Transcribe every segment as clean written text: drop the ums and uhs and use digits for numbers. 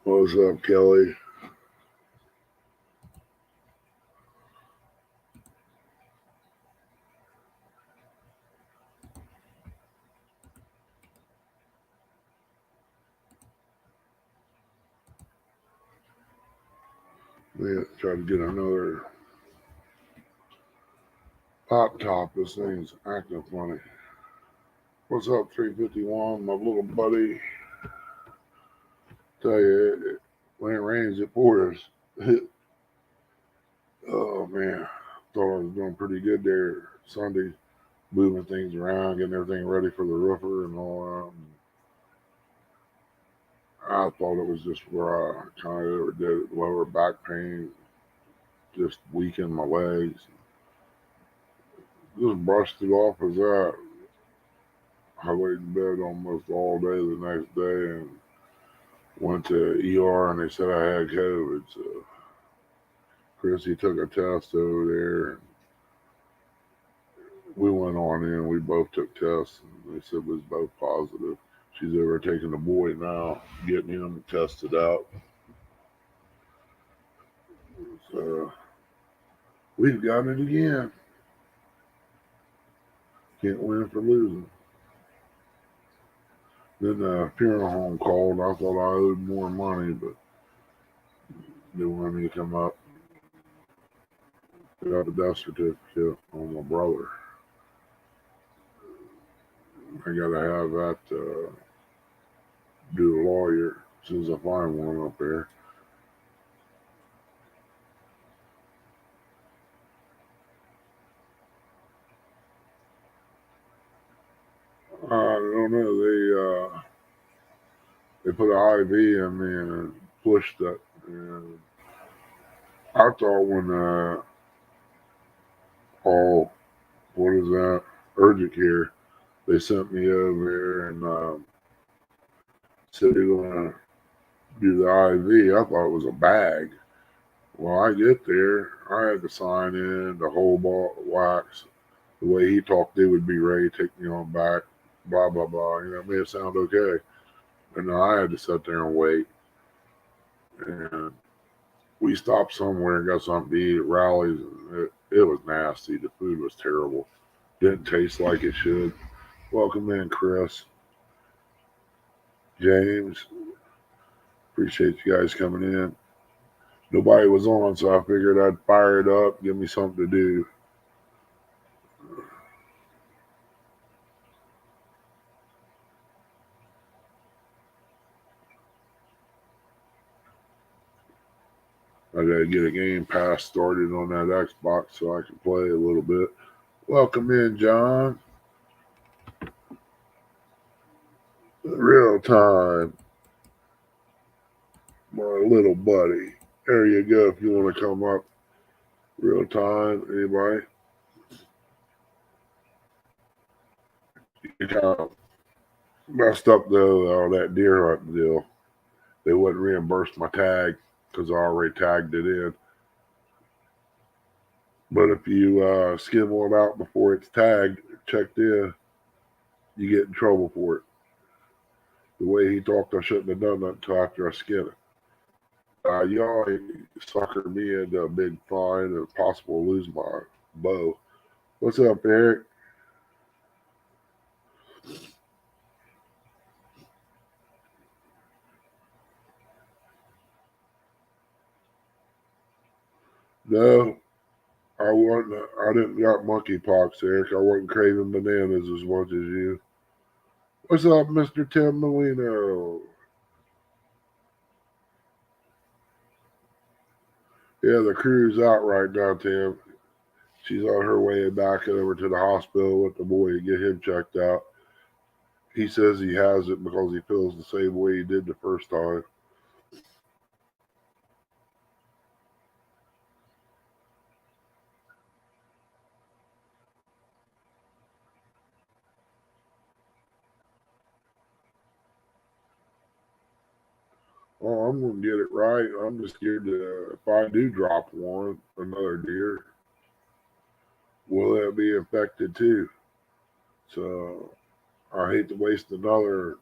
What's up, Kelly? Man, try to get another pop top. This thing's acting funny. What's up, 351? My little buddy. Tell you, when it rains, it pours. Oh, man. Thought I was doing pretty good there Sunday, moving things around, getting everything ready for the roofer and all that. I thought it was just where I kind of did lower back pain, just weakened my legs. Just brushed it off as that. I laid in bed almost all day the next day and went to ER and they said I had COVID. So Chrissy took a test over there and we went on in. We both took tests and they said it was both positive. She's over taking the boy now, getting him tested out. So we've got it again. Can't win for losing. Then the funeral home called. I thought I owed more money, but they wanted me to come up. I got the death certificate on my brother. I gotta have that do a lawyer as soon as I find one up there. I don't know. They put an IV in me and pushed it. And I thought when all what is that urgent care, they sent me over here and said they're gonna do the IV. I thought it was a bag. Well, I get there, I had to sign in the whole ball wax. The way he talked, they would be ready to take me on back. Blah blah blah. It made it sound okay. And I had to sit there and wait. And we stopped somewhere and got something to eat at Rallies. And it was nasty. The food was terrible. Didn't taste like it should. Welcome in, Chris. James. Appreciate you guys coming in. Nobody was on, so I figured I'd fire it up, give me something to do. I gotta get a game pass started on that Xbox so I can play a little bit. Welcome in, John. Real time, my little buddy. There you go. If you want to come up, real time, anybody? You kind of messed up though. That deer hunt deal. They wouldn't reimburse my tag because I already tagged it in. But if you skim one out before it's tagged, checked in, you get in trouble for it. The way he talked, I shouldn't have done that until after I skinned it. Y'all suckered me into a big fine and possible lose my bow. What's up, Eric? No, I wasn't. I didn't got monkeypox, Eric. I wasn't craving bananas as much as you. What's up, Mr. Tim Molino? Yeah, the crew's out right now, Tim. She's on her way back over to the hospital with the boy to get him checked out. He says he has it because he feels the same way he did the first time. Oh, I'm gonna get it right. I'm just scared to if I do drop one, another deer, will it be infected too? So I hate to waste another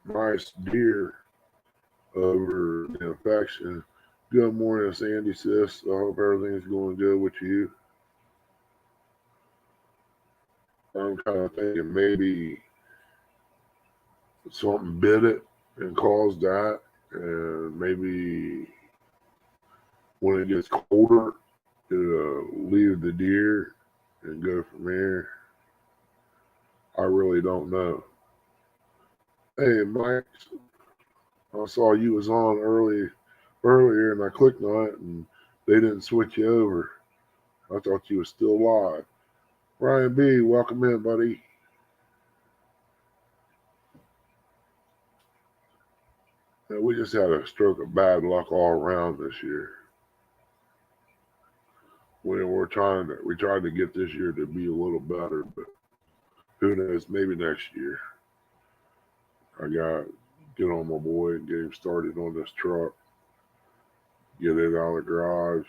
nice deer over the infection. Good morning, Sandy sis. I hope everything's going good with you. I'm kind of thinking maybe something bit it and caused that, and maybe when it gets colder, it'll leave the deer and go from there. I really don't know. Hey, Mike, I saw you was on earlier, and I clicked on it, and they didn't switch you over. I thought you was still live. Ryan B, welcome in, buddy. Yeah, we just had a stroke of bad luck all around this year. We tried to get this year to be a little better, but who knows? Maybe next year. I got to get on my boy and get him started on this truck. Get it out of the garage.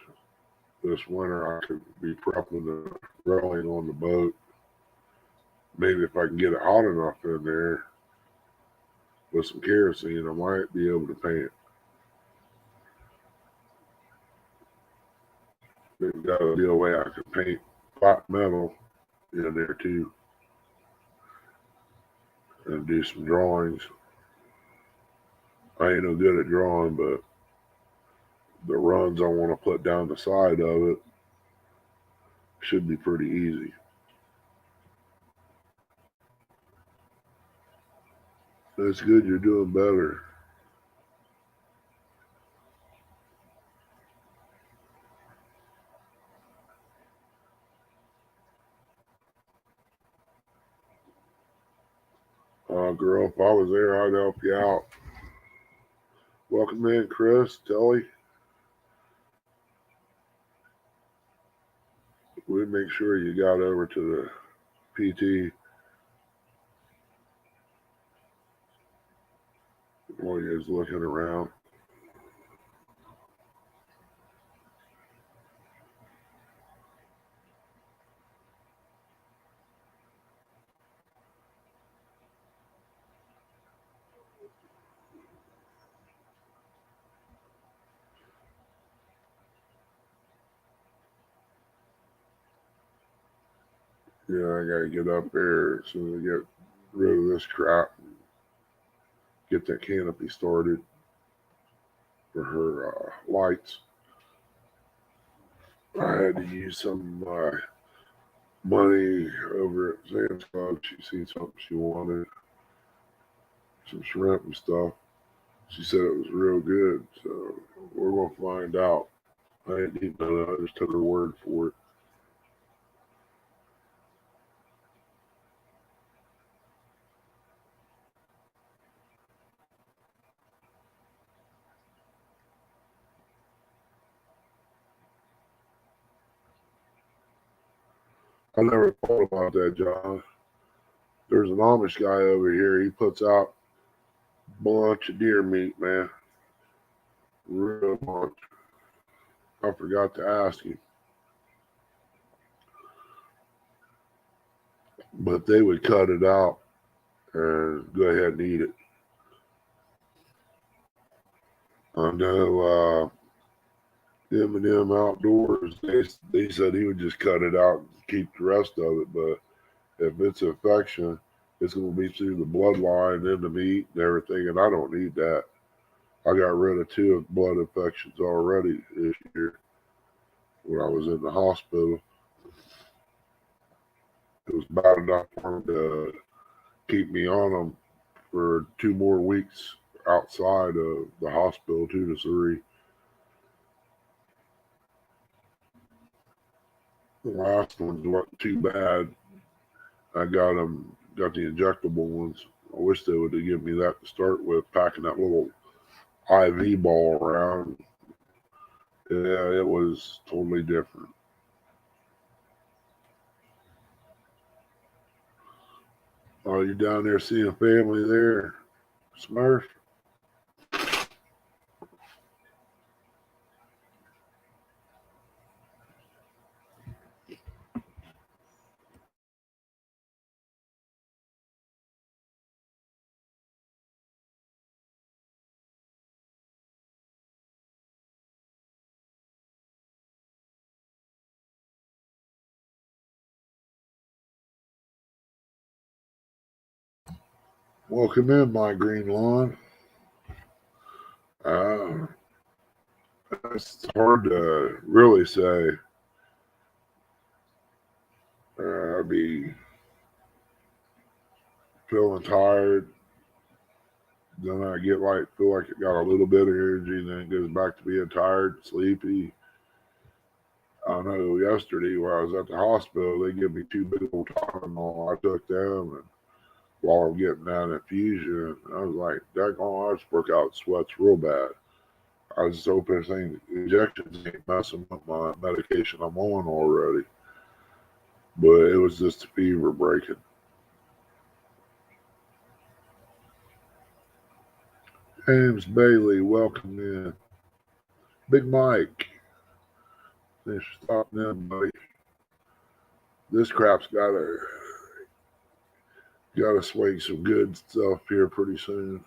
This winter, I could be prepping the railing on the boat. Maybe if I can get it hot enough in there with some kerosene, I might be able to paint it. There's got to be a way I can paint flat metal in there too and do some drawings. I ain't no good at drawing, but the runs I want to put down the side of it should be pretty easy. That's good. You're doing better. Girl, if I was there, I'd help you out. Welcome in, Chris, Telly. We'd make sure you got over to the PT while you was looking around. Yeah, I gotta get up there as soon as I get rid of this crap and get that canopy started for her lights. I had to use some money over at Sam's Club. She seen something she wanted, some shrimp and stuff. She said it was real good, so we're gonna find out. I didn't need none of it. I just took her word for it. I never thought about that, John. There's an Amish guy over here. He puts out a bunch of deer meat, man. Real bunch. I forgot to ask him. But they would cut it out and go ahead and eat it. I know M&M Outdoors, they said he would just cut it out and keep the rest of it. But if it's infection, it's going to be through the bloodline and the meat and everything, and I don't need that. I got rid of 2 blood infections already this year when I was in the hospital. It was bad enough for them to keep me on them for 2 more weeks outside of the hospital, 2 to 3. The last ones weren't too bad. I got the injectable ones. I wish they would have given me that to start with, packing that little IV ball around. Yeah, it was totally different. Are you down there seeing family there, Smurf? Welcome in, my green lawn. Uh, it's hard to really say. I'd be feeling tired. Then I get feel like it got a little bit of energy. Then it goes back to being tired, sleepy. I know yesterday when I was at the hospital, they gave me two big old Tylenol. I took them, and while I'm getting that infusion, I was like, "Daggone, I just broke out sweats real bad." I was just hoping this thing, injections ain't messing up my medication I'm on already. But it was just a fever breaking. James Bailey, welcome in. Big Mike, thanks for stopping in, buddy. This crap's gotta swing some good stuff here pretty soon.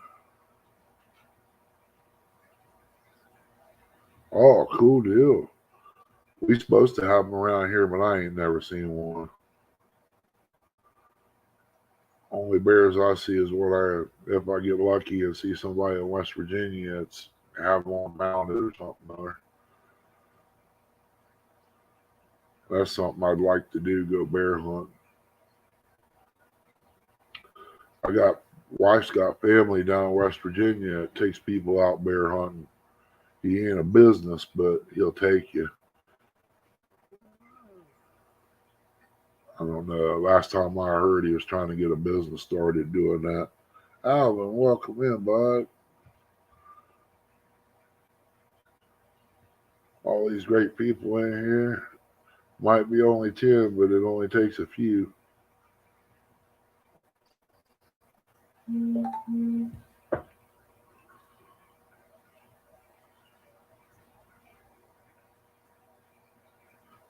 Oh, cool deal. We supposed to have them around here, but I ain't never seen one. Only bears I see is if I get lucky and see somebody in West Virginia, it's have one mounted or something. Or that's something I'd like to do. Go bear hunt. I got wife's got family down in West Virginia. It takes people out bear hunting. He ain't a business, but he'll take you. I don't know. Last time I heard, he was trying to get a business started doing that. Alvin, welcome in, bud. All these great people in here. Might be only 10, but it only takes a few.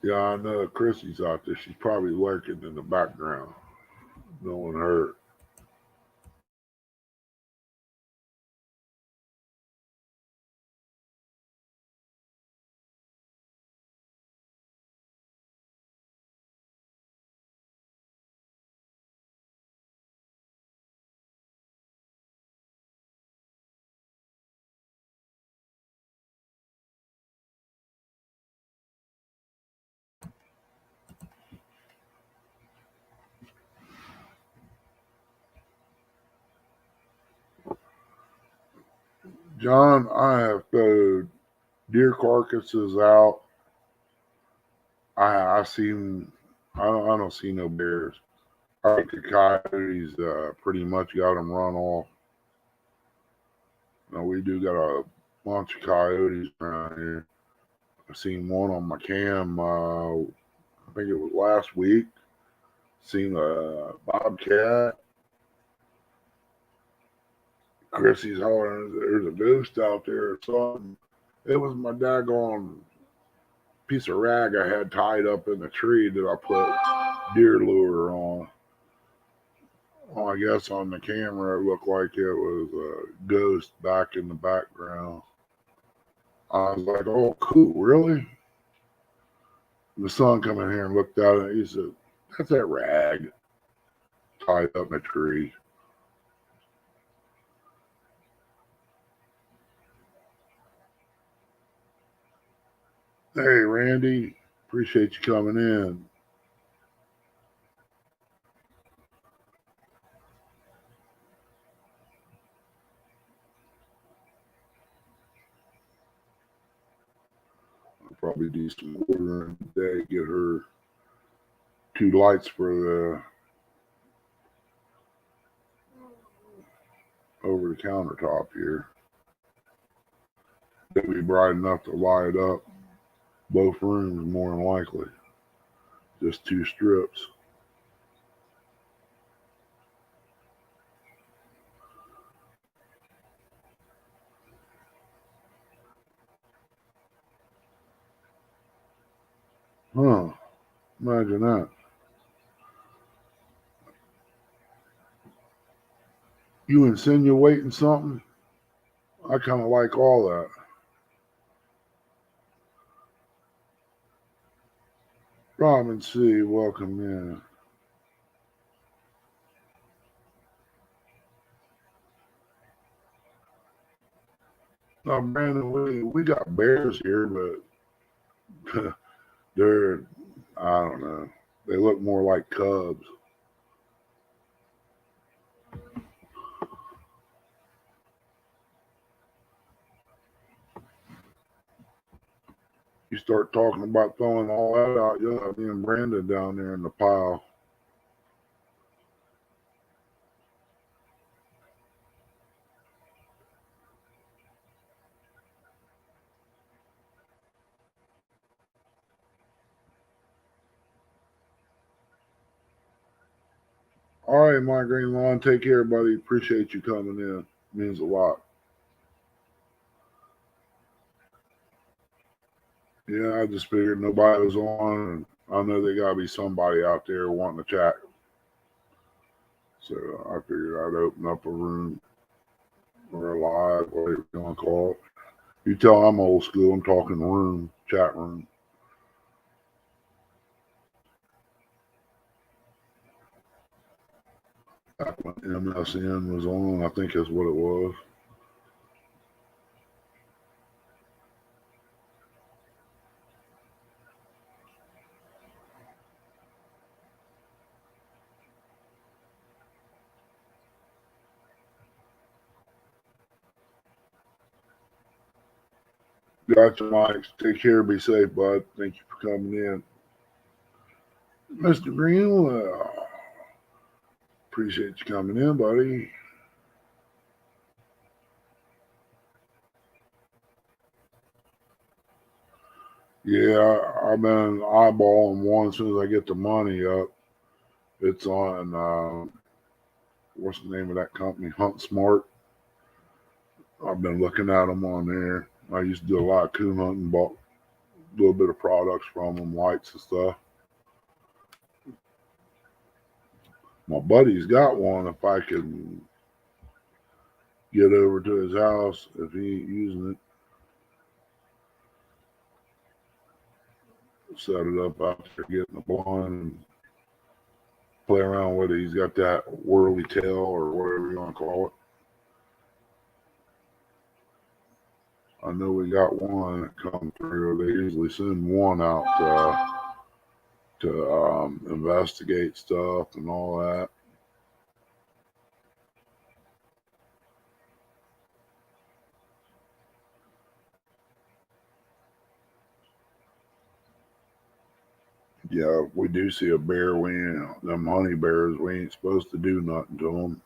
Yeah, I know Chrissy's out there. She's probably lurking in the background. No one heard. John, I have thrown deer carcasses out. I seen. I don't see no bears. I think the coyotes pretty much got them run off. Now we do got a bunch of coyotes around here. I seen one on my cam. I think it was last week. Seen a bobcat. Chrissy's hollering, "There's a ghost out there or something." It was my daggone piece of rag I had tied up in the tree that I put deer lure on. Well, I guess on the camera it looked like it was a ghost back in the background. I was like, "Oh, cool, really?" The son come in here and looked at it. He said, "That's that rag tied up in a tree." Hey, Randy, appreciate you coming in. I'll probably do some ordering today. Get her two lights for the over the countertop here. They'll be bright enough to light up both rooms more than likely. Just two strips. Huh. Imagine that. You insinuating something? I kind of like all that. Robin C., welcome in. No, Brandon, we got bears here, but they're, I don't know. They look more like cubs. You start talking about throwing all that out, you'll have me and Brandon down there in the pile. All right, my green lawn. Take care, buddy. Appreciate you coming in. Means a lot. Yeah, I just figured nobody was on, and I know there got to be somebody out there wanting to chat. So I figured I'd open up a room or a live, whatever you want to call it. You tell I'm old school. I'm talking room, chat room. Back when MSN was on, I think that's what it was. Gotcha, Mike. Take care. Be safe, bud. Thank you for coming in. Mr. Greenwell, appreciate you coming in, buddy. Yeah, I've been eyeballing one as soon as I get the money up. It's on, what's the name of that company? Hunt Smart. I've been looking at them on there. I used to do a lot of coon hunting, bought a little bit of products from them, lights and stuff. My buddy's got one. If I can get over to his house, if he ain't using it, set it up out there, get in the blind and play around with it. He's got that whirly tail or whatever you want to call it. I know we got one that come through. They usually send one out to investigate stuff and all that. Yeah, if we do see a bear, we ain't, them honey bears, we ain't supposed to do nothing to them.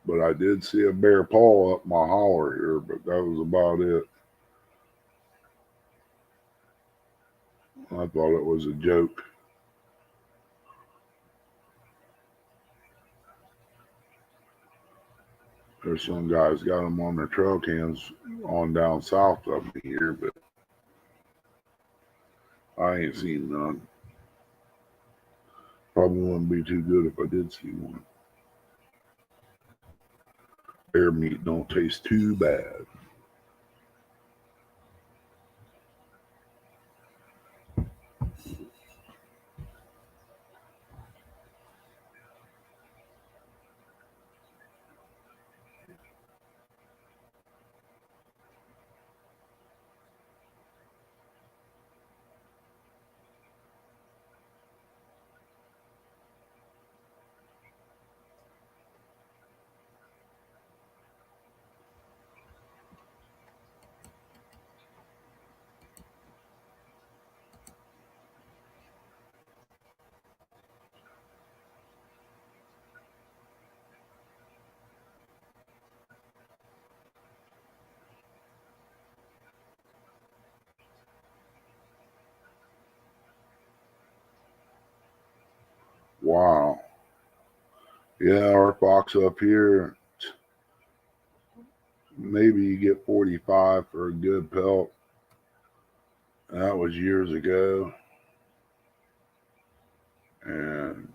But I did see a bear paw up my holler here, but that was about it. I thought it was a joke. There's some guys got them on their trail cams on down south of me here, but I ain't seen none. Probably wouldn't be too good if I did see one. Bear meat don't taste too bad. Wow. Yeah, our fox up here, maybe you get 45 for a good pelt. That was years ago. And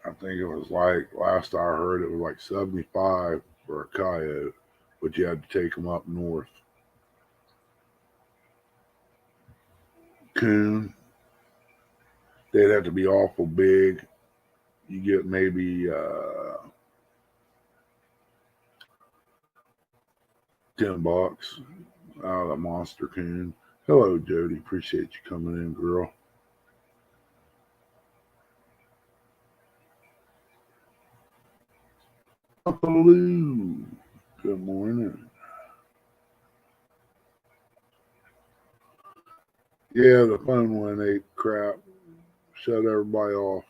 I think it was like, last I heard, it was like 75 for a coyote, but you had to take them up north. Coon, they'd have to be awful big. You get maybe $10 out of the Monster Coon. Hello, Jody. Appreciate you coming in, girl. Hello. Good morning. Yeah, the phone went ate crap. Shut everybody off.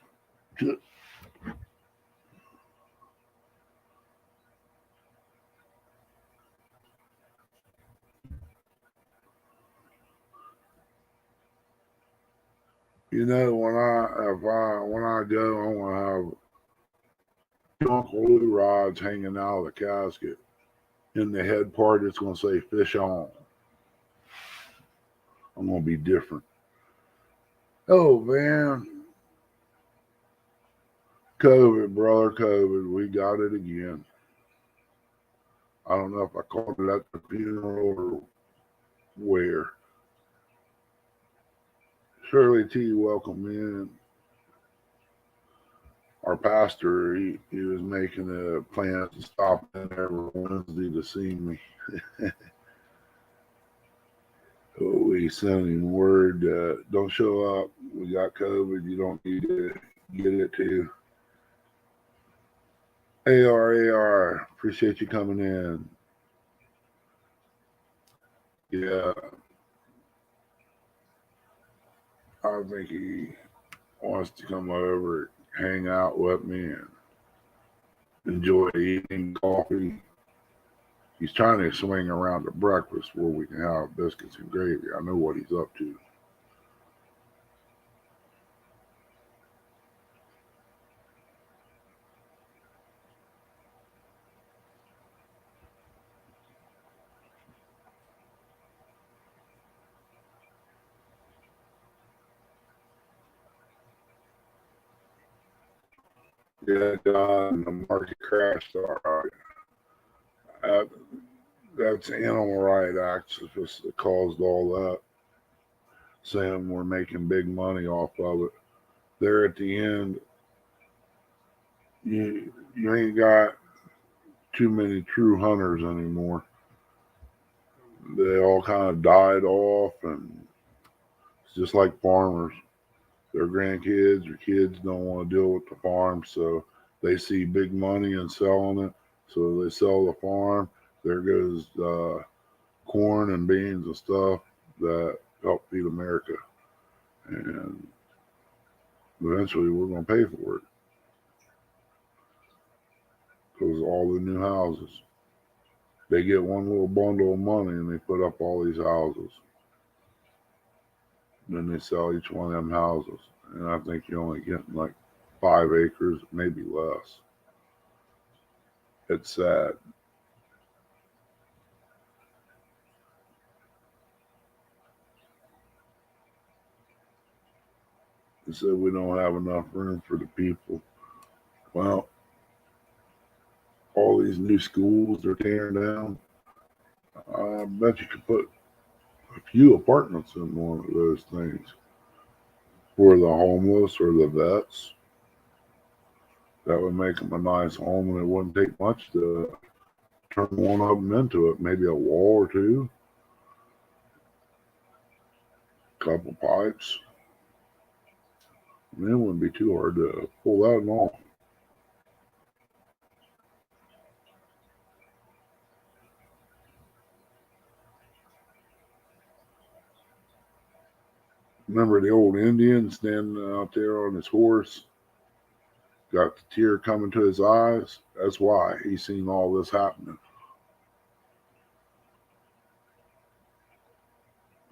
You know, when I go, I want to have Uncle Lou rods hanging out of the casket. In the head part, it's going to say "fish on." I'm going to be different. Oh man, COVID, brother, COVID. We got it again. I don't know if I called it at the funeral or where. Shirley T, welcome in. Our pastor, he was making a plan to stop in every Wednesday to see me. So we sent him word, don't show up. We got COVID. You don't need to get it too. AR, appreciate you coming in. Yeah, I think he wants to come over, hang out with me, and enjoy eating coffee. He's trying to swing around to breakfast where we can have biscuits and gravy. I know what he's up to. Yeah, John, the market crashed. All right. Uh, that's animal right activists that caused all that, saying we're making big money off of it. There at the end, you ain't got too many true hunters anymore. They all kind of died off, and it's just like farmers. Their grandkids or kids don't want to deal with the farm, so they see big money in selling it, so they sell the farm. There goes corn and beans and stuff that help feed America, and eventually we're going to pay for it because all the new houses. They get one little bundle of money and they put up all these houses. Then they sell each one of them houses, and I think you're only getting like 5 acres, maybe less. It's sad. They said we don't have enough room for the people. Well, all these new schools they're tearing down. I bet you could put a few apartments in one of those things for the homeless or the vets. That would make them a nice home, and it wouldn't take much to turn one of them into it. Maybe a wall or two, a couple pipes. And it wouldn't be too hard to pull that off. Remember the old Indian standing out there on his horse, got the tear coming to his eyes? That's why he's seen all this happening.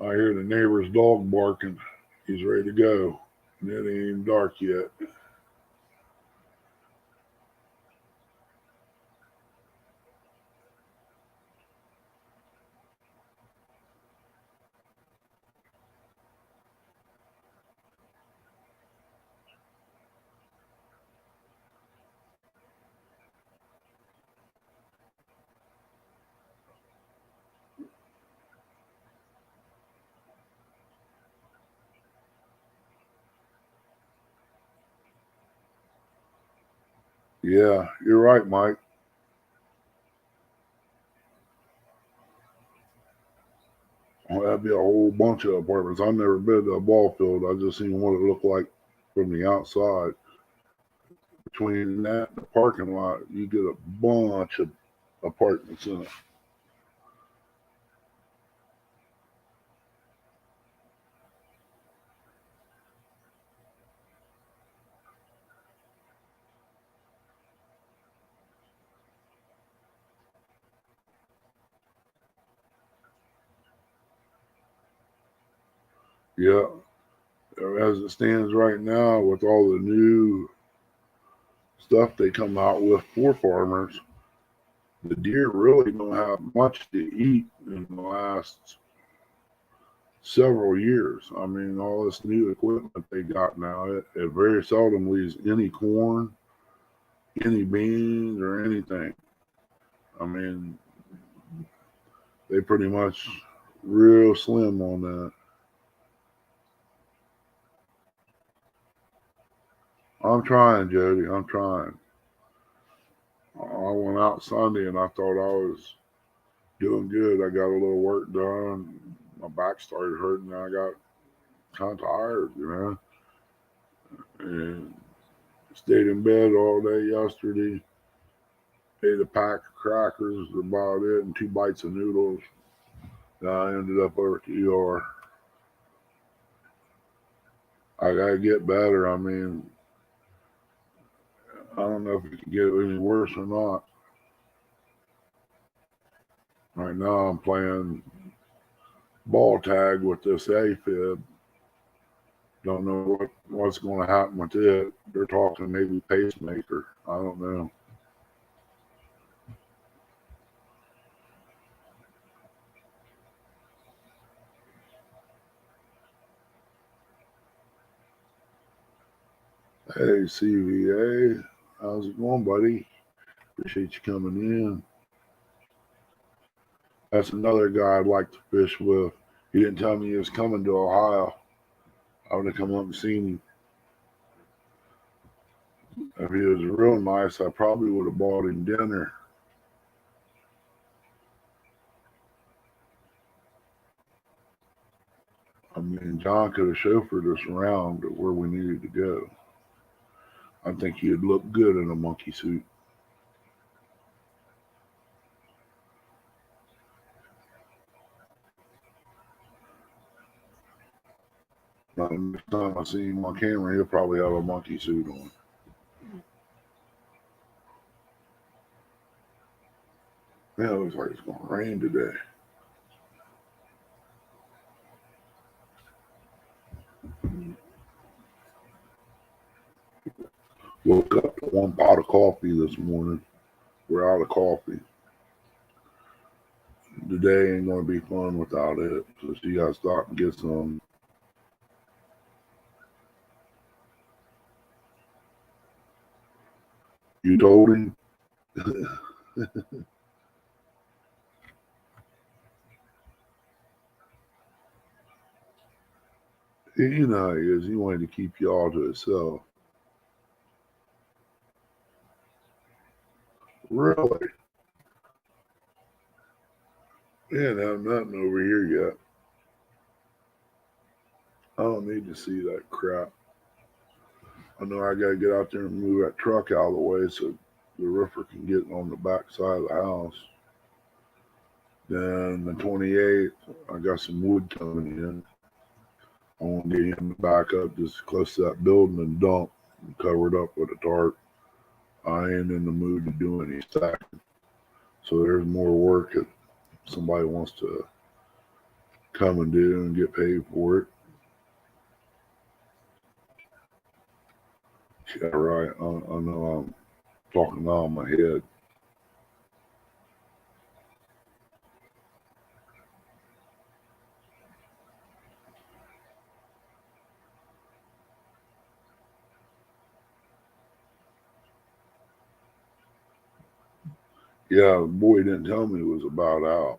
I hear the neighbor's dog barking. He's ready to go. And it ain't even dark yet. Yeah, you're right, Mike. That'd be a whole bunch of apartments. I've never been to a ball field. I just seen what it looked like from the outside. Between that and the parking lot, you get a bunch of apartments in it. Yeah, as it stands right now, with all the new stuff they come out with for farmers, the deer really don't have much to eat in the last several years. I mean, all this new equipment they got now, it very seldom leaves any corn, any beans, or anything. I mean, they pretty much real slim on that. I'm trying, Jody. I'm trying. I went out Sunday and I thought I was doing good. I got a little work done. My back started hurting. I got kind of tired, and stayed in bed all day yesterday. Ate a pack of crackers, about it, and 2 bites of noodles. I ended up over at the ER. I gotta get better. I mean, I don't know if it can get any worse or not. Right now, I'm playing ball tag with this AFib. Don't know what's going to happen with it. They're talking maybe pacemaker. I don't know. Hey, CVA. How's it going, buddy? Appreciate you coming in. That's another guy I'd like to fish with. He didn't tell me he was coming to Ohio. I would have come up and seen him. If he was real nice, I probably would have bought him dinner. I mean, John could have chauffeured us around to where we needed to go. I think he'd look good in a monkey suit. Now, the next time I see him on camera, he'll probably have a monkey suit on. Yeah, it looks like it's going to rain today. Woke up to 1 pot of coffee this morning. We're out of coffee. The day ain't going to be fun without it. So she got to stop and get some. You told him? You know how he is. He wanted to keep you all to himself. Really? He didn't have nothing over here yet. I don't need to see that crap. I know I got to get out there and move that truck out of the way so the roofer can get on the back side of the house. Then the 28th, I got some wood coming in. I want to get him back up just close to that building and dump and cover it up with a tarp. I ain't in the mood to do any stacking. So there's more work if somebody wants to come and do and get paid for it. Yeah, right. I know I'm talking out of my head. Yeah, the boy didn't tell me it was about out.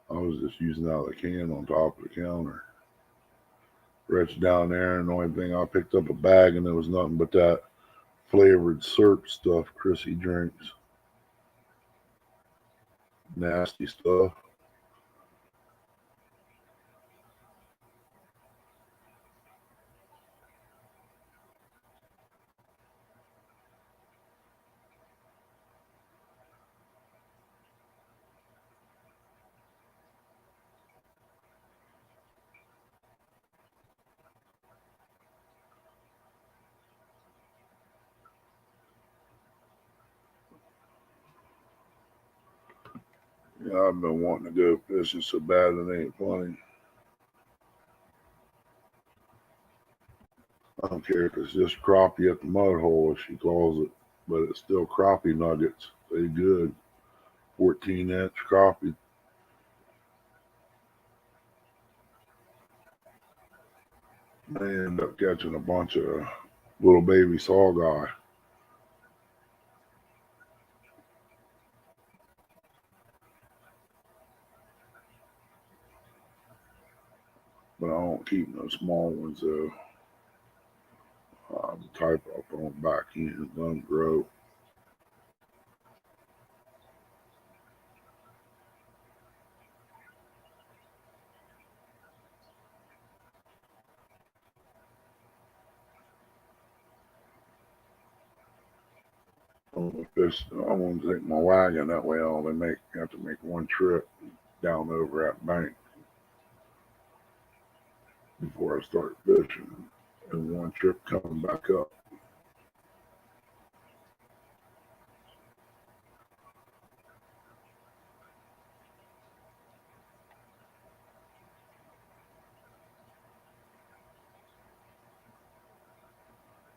I was just using out of the can on top of the counter. Reached down there, and the only thing I picked up a bag, and there was nothing but that flavored syrup stuff Chrissy drinks. Nasty stuff. I've been wanting to go fishing so bad it ain't funny. I don't care if it's just crappie at the mud hole, as she calls it, but it's still crappie nuggets. They good. 14-inch crappie. They end up catching a bunch of little baby saugeye. But I don't keep no small ones though. The type I'll throw them back in, let them grow. I want to take my wagon that way. I only have to make one trip down over that bank before I start fishing, and one trip coming back up.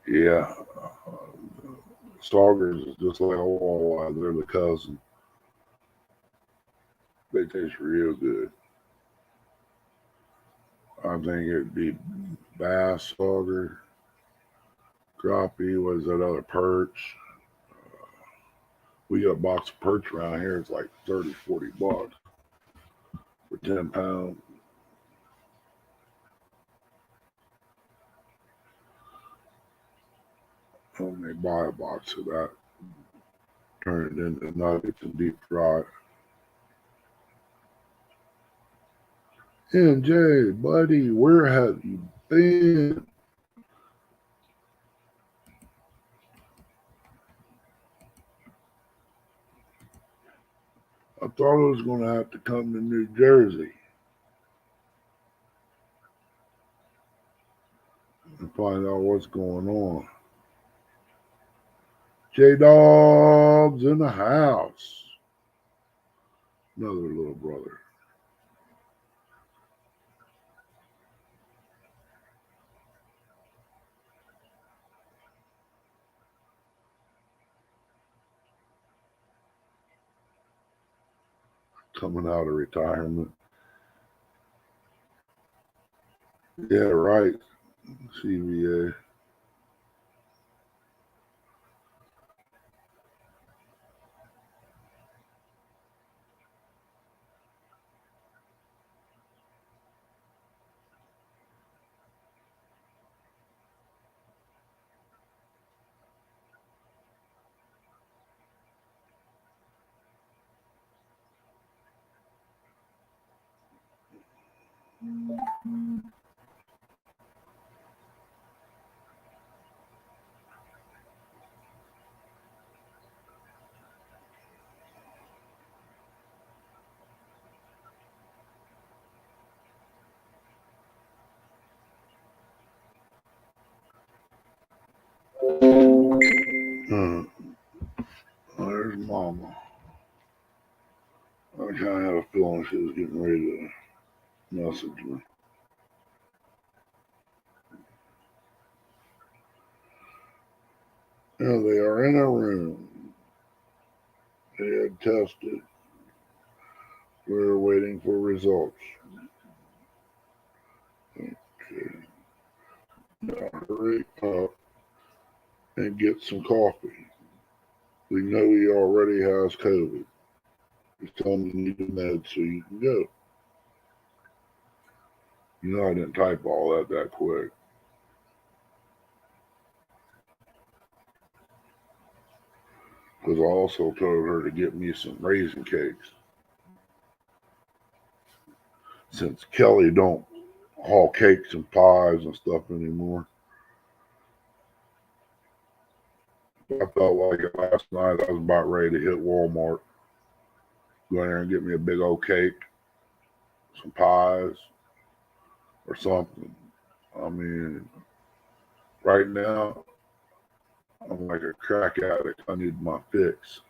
Yeah, saugers is just like a walleye. They're the cousin. They taste real good. I think it'd be bass, sauger, crappie. What is that other perch? We got a box of perch around here. It's like 30, 40 bucks for 10 pounds. And they buy a box of that, turn it into nuggets and deep fry it. NJ, buddy, where have you been? I thought I was going to have to come to New Jersey and find out what's going on. J-Dog's in the house. Another little brother. Coming out of retirement. Yeah, right. CVA. There's Mama. I kind of had a feeling she was getting ready to message me. Now they are in a room. They had tested. We're waiting for results. Okay. Now hurry up and get some coffee. We know he already has COVID. Just tell him you need the meds so you can go. You know I didn't type all that quick. Because I also told her to get me some raisin cakes. Since Kelly don't haul cakes and pies and stuff anymore. I felt like it last night. I was about ready to hit Walmart. Go in there and get me a big old cake, some pies, or something. I mean, right now, I'm like a crack addict. I need my fix.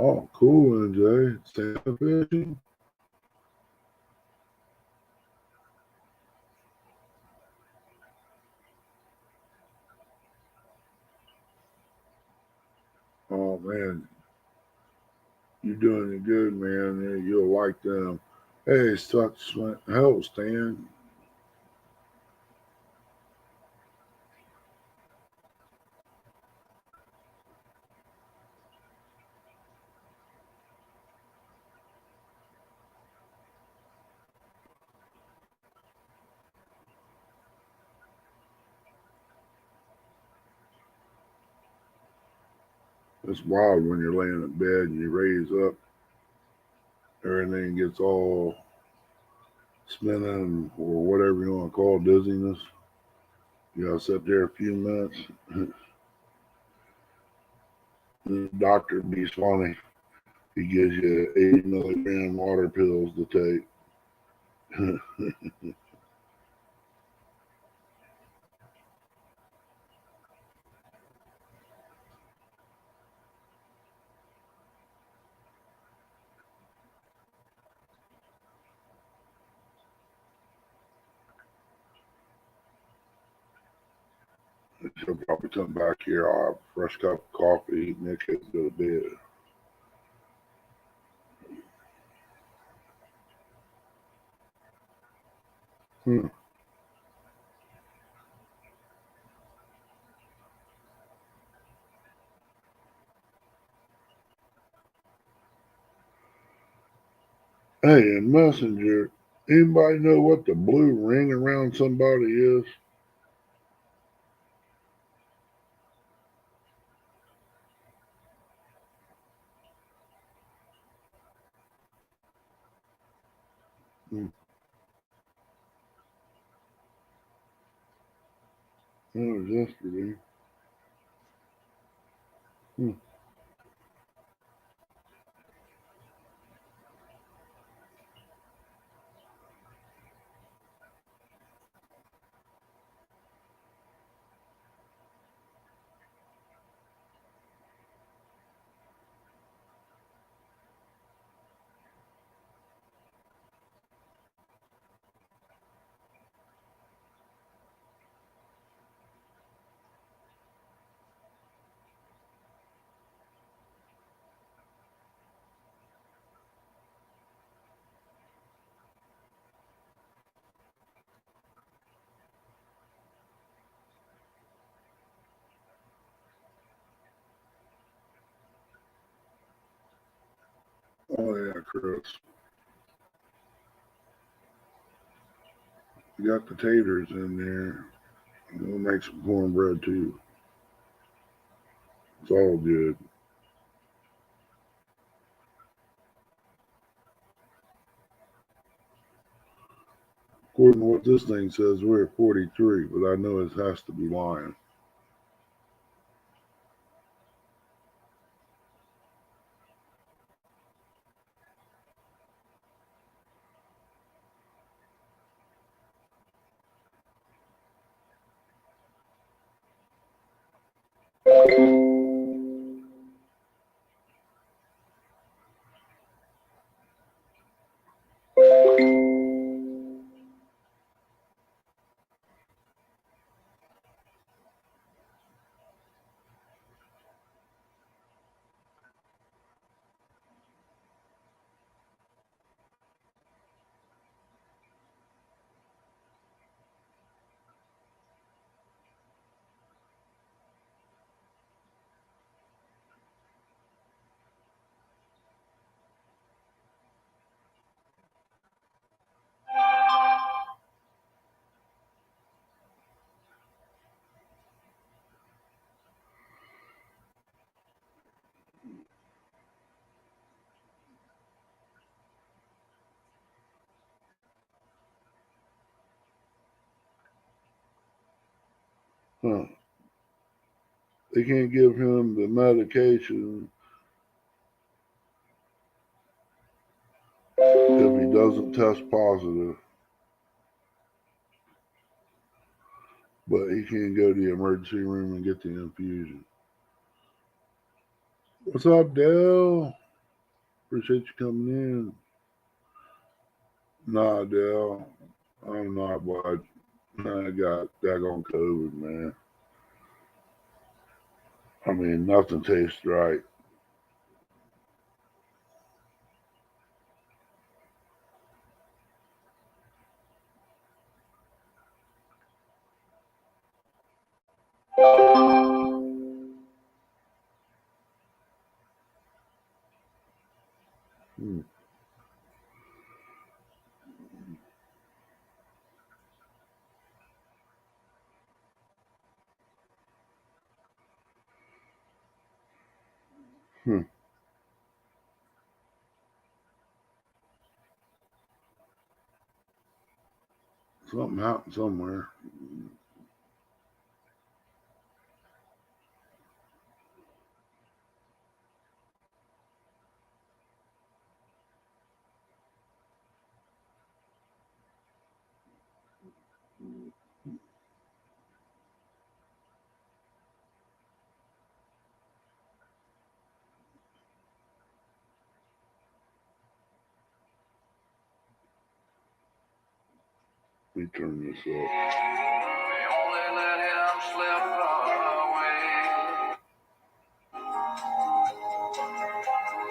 Oh, cool, NJ. Salmon fishing? Oh, man. You're doing it good, man. Yeah, you'll like them. Hey, sucks. Hell, Stan. It's wild when you're laying in bed and you raise up, everything gets all spinning or whatever you want to call dizziness. You gotta sit there a few minutes. The doctor be funny. He gives you 80 milligram water pills to take. She'll probably come back here. I'll have a fresh cup of coffee. Nick has to go to bed. Hmm. Hey, and Messenger, anybody know what the blue ring around somebody is? Hmm. That was yesterday. Hmm. Oh, yeah, Chris. You got the taters in there. We'll make some cornbread too. It's all good. According to what this thing says, we're at 43, but I know it has to be lying. Huh. They can't give him the medication if he doesn't test positive, but he can go to the emergency room and get the infusion. What's up, Dale? Appreciate you coming in. Nah, Dale, I'm not, bud. I got daggone COVID, man. I mean, nothing tastes right. Hmm. Hmm. Something happened somewhere. Let me turn this up. They only let him slip away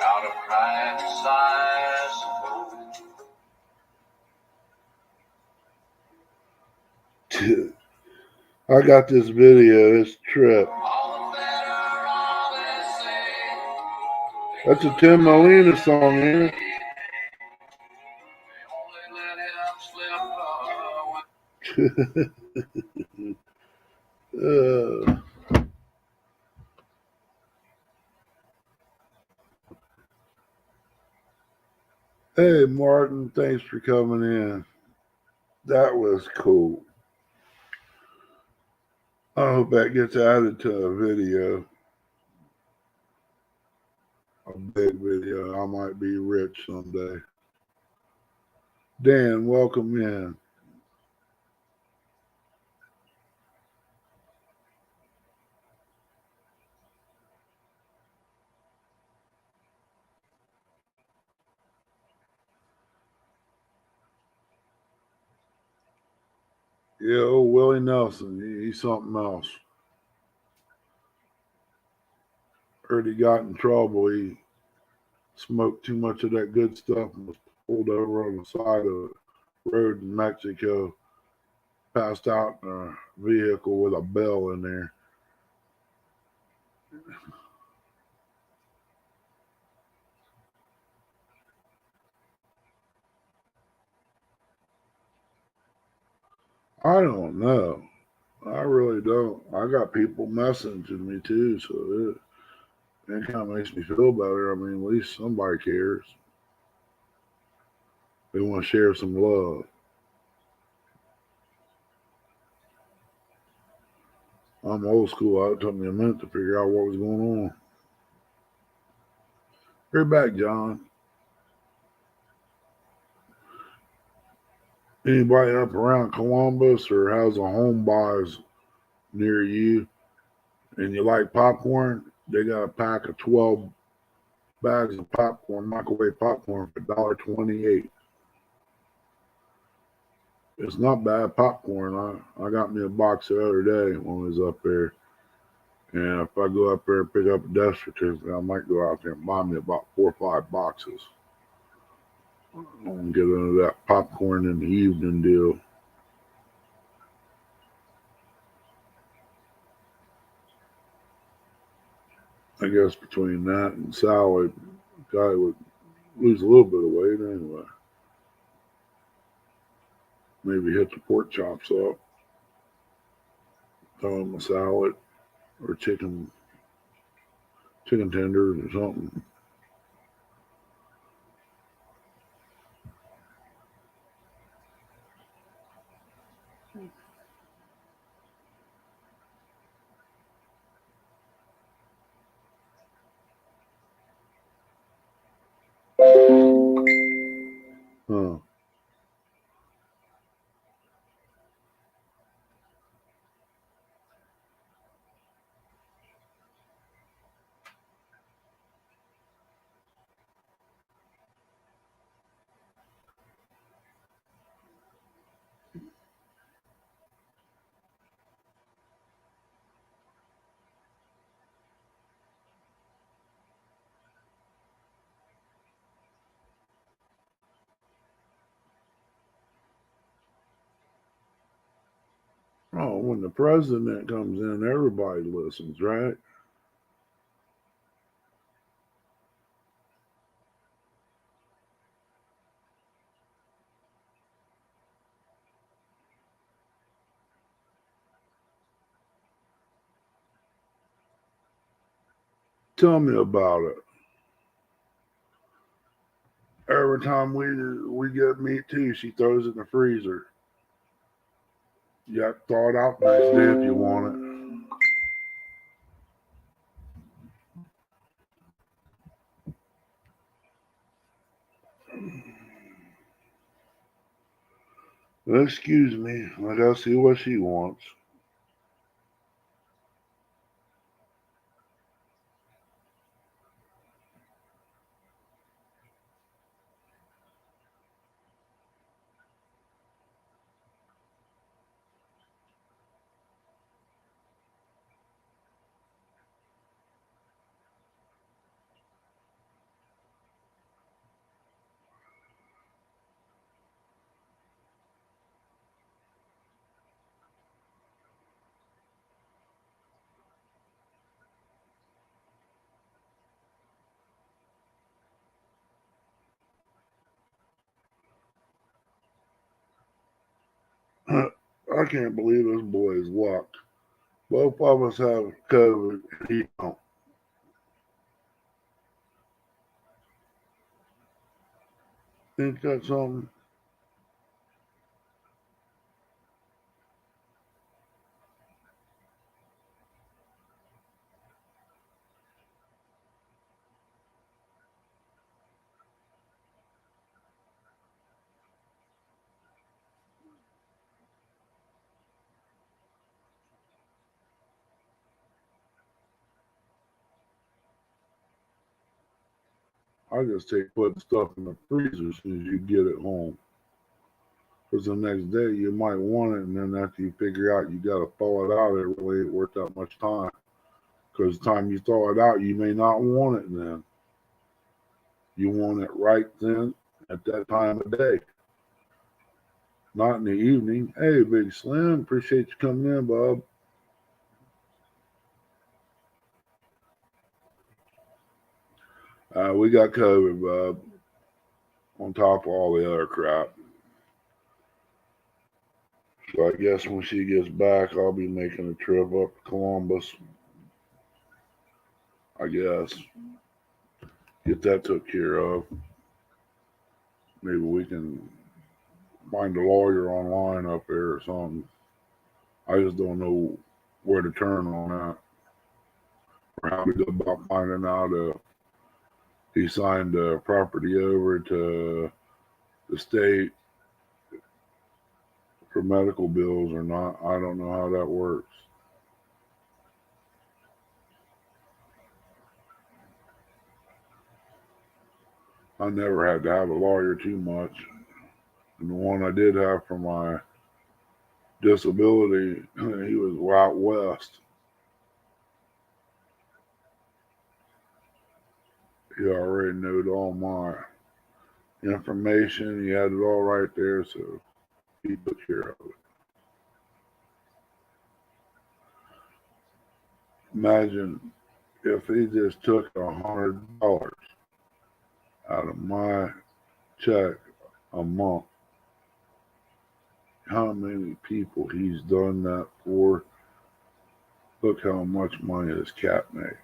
out of kindness, I suppose. I got this video, this trip. All the better all they say. That's a Tim Molina song, ain't it? They only let him slip away. Hey, Martin, thanks for coming in. That was cool. I hope that gets added to a video. A big video. I might be rich someday. Dan, welcome in. Yeah, old Willie Nelson. He's something else. Heard he got in trouble. He smoked too much of that good stuff and was pulled over on the side of the road in Mexico. Passed out in a vehicle with a bell in there. I don't know. I really don't. I got people messaging me too, so it kind of makes me feel better. I mean, at least somebody cares. They want to share some love. I'm old school. It took me a minute to figure out what was going on. You're back, John. Anybody up around Columbus or has a home buys near you and you like popcorn, they got a pack of 12 bags of popcorn, microwave popcorn for $1.28. It's not bad popcorn. I got me a box the other day when I was up there. And if I go up there and pick up a death certificate, I might go out there and buy me about 4 or 5 boxes. I'm gonna get into that popcorn in the evening deal. I guess between that and salad, a guy would lose a little bit of weight anyway. Maybe hit the pork chops up, throw him a salad or chicken tenders or something. Huh. Oh, when the president comes in, everybody listens, right? Tell me about it. Every time we get meat too, she throws it in the freezer. You have to thaw it out next day if you want it. Excuse me, I gotta see what she wants. I can't believe this boy's luck. Both of us have COVID, and he don't. Ain't that something? I just take put stuff in the freezer as soon as you get it home. Because the next day you might want it, and then after you figure out you got to thaw it out, it really ain't worth that much time. Because the time you thaw it out, you may not want it then. You want it right then at that time of day, not in the evening. Hey, Big Slim, appreciate you coming in, Bob. We got COVID, Bob, on top of all the other crap. So I guess when she gets back, I'll be making a trip up to Columbus. I guess get that took care of. Maybe we can find a lawyer online up there or something. I just don't know where to turn on that or how to go about finding out if he signed the property over to the state for medical bills or not. I don't know how that works. I never had to have a lawyer too much. And the one I did have for my disability, he was out west. He already knew all my information. He had it all right there, so he took care of it. Imagine if he just took $100 out of my check a month, how many people he's done that for. Look how much money this cat makes.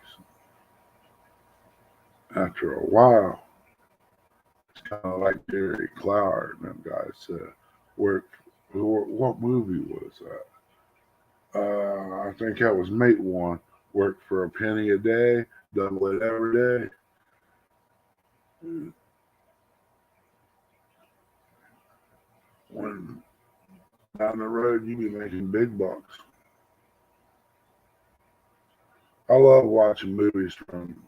After a while, it's kind of like Jerry Clower and them guys said. Where, what movie was that? I think that was Mate One. Worked for a penny a day, double it every day. When down the road, you be making big bucks. I love watching movies from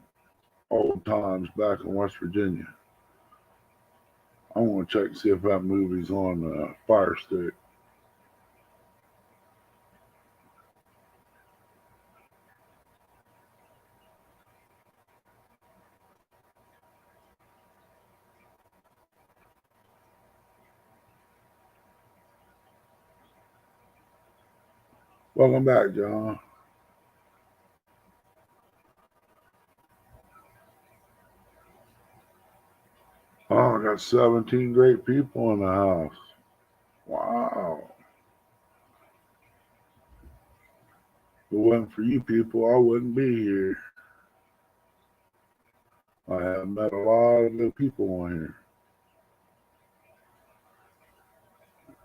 old times back in West Virginia. I want to check to see if that movie's on Fire Stick. Welcome back, John. Oh, I got 17 great people in the house. Wow. If it wasn't for you people, I wouldn't be here. I have met a lot of good people on here.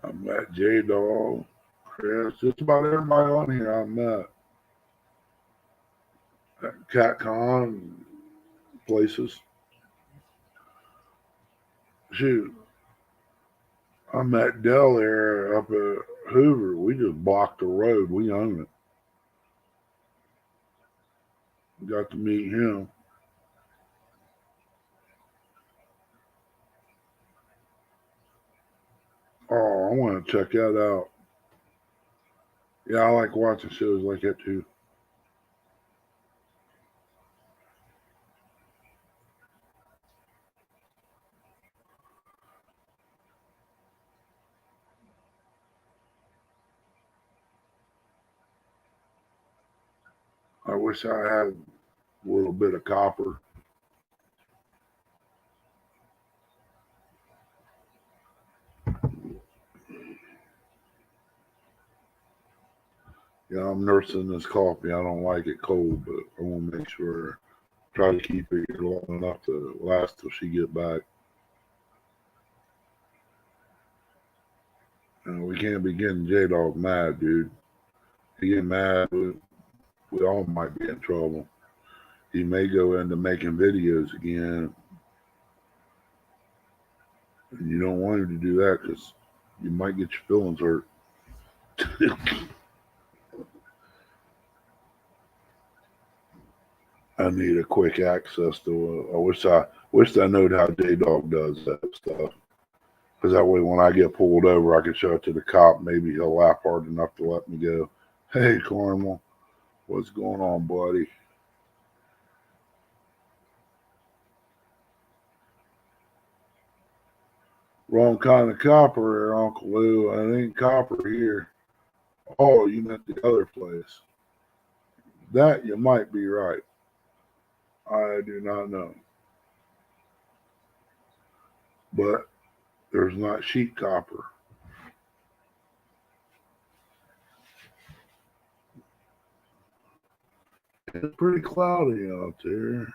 I met J Dog, Chris, just about everybody on here I met. At CatCon places. Shoot, I met Dell there up at Hoover. We just blocked the road. We own it. Got to meet him. Oh, I want to check that out. Yeah, I like watching shows like that too. I wish I had a little bit of copper. Yeah, I'm nursing this coffee. I don't like it cold, but I want to make sure. Try to keep it here long enough to last till she get back. We can't be getting J Dog mad, dude. He get mad, we all might be in trouble. He may go into making videos again, and you don't want him to do that because you might get your feelings hurt. I need a quick access to. I wish I knowed how J Dog does that stuff. Because that way, when I get pulled over, I can show it to the cop. Maybe he'll laugh hard enough to let me go. Hey, Carmel, what's going on, buddy? Wrong kind of copper there, Uncle Lou. I ain't copper here. Oh, you meant the other place. That you might be right. I do not know. But there's not sheet copper. It's pretty cloudy out there.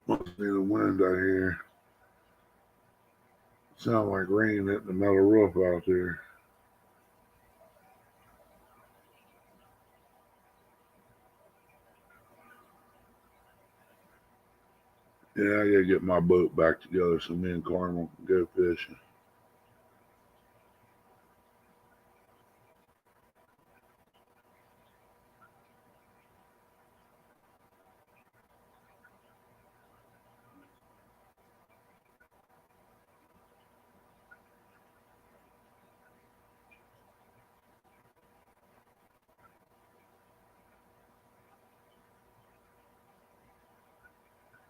Must be the wind out here. Sound like rain hitting the metal roof out there. Yeah, I gotta get my boat back together so me and Carmel can go fishing.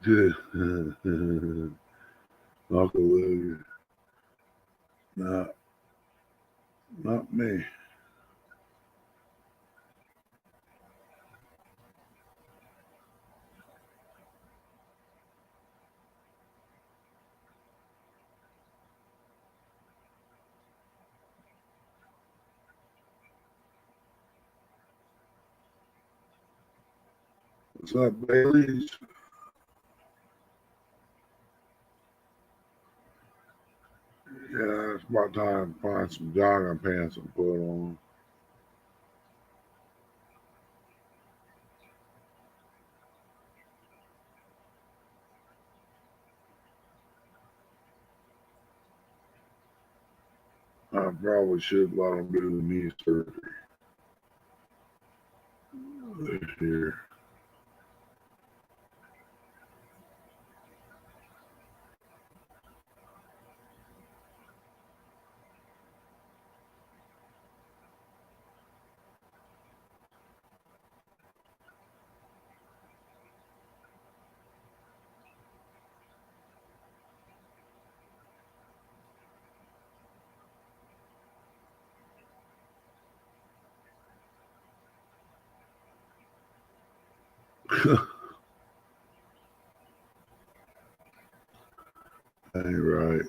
Good. Uncle Lou. Not, not me. What's up, Bailey's? Yeah, it's about time to find some jogging pants and put on. I probably should let them do the knee surgery this year. Ain't right.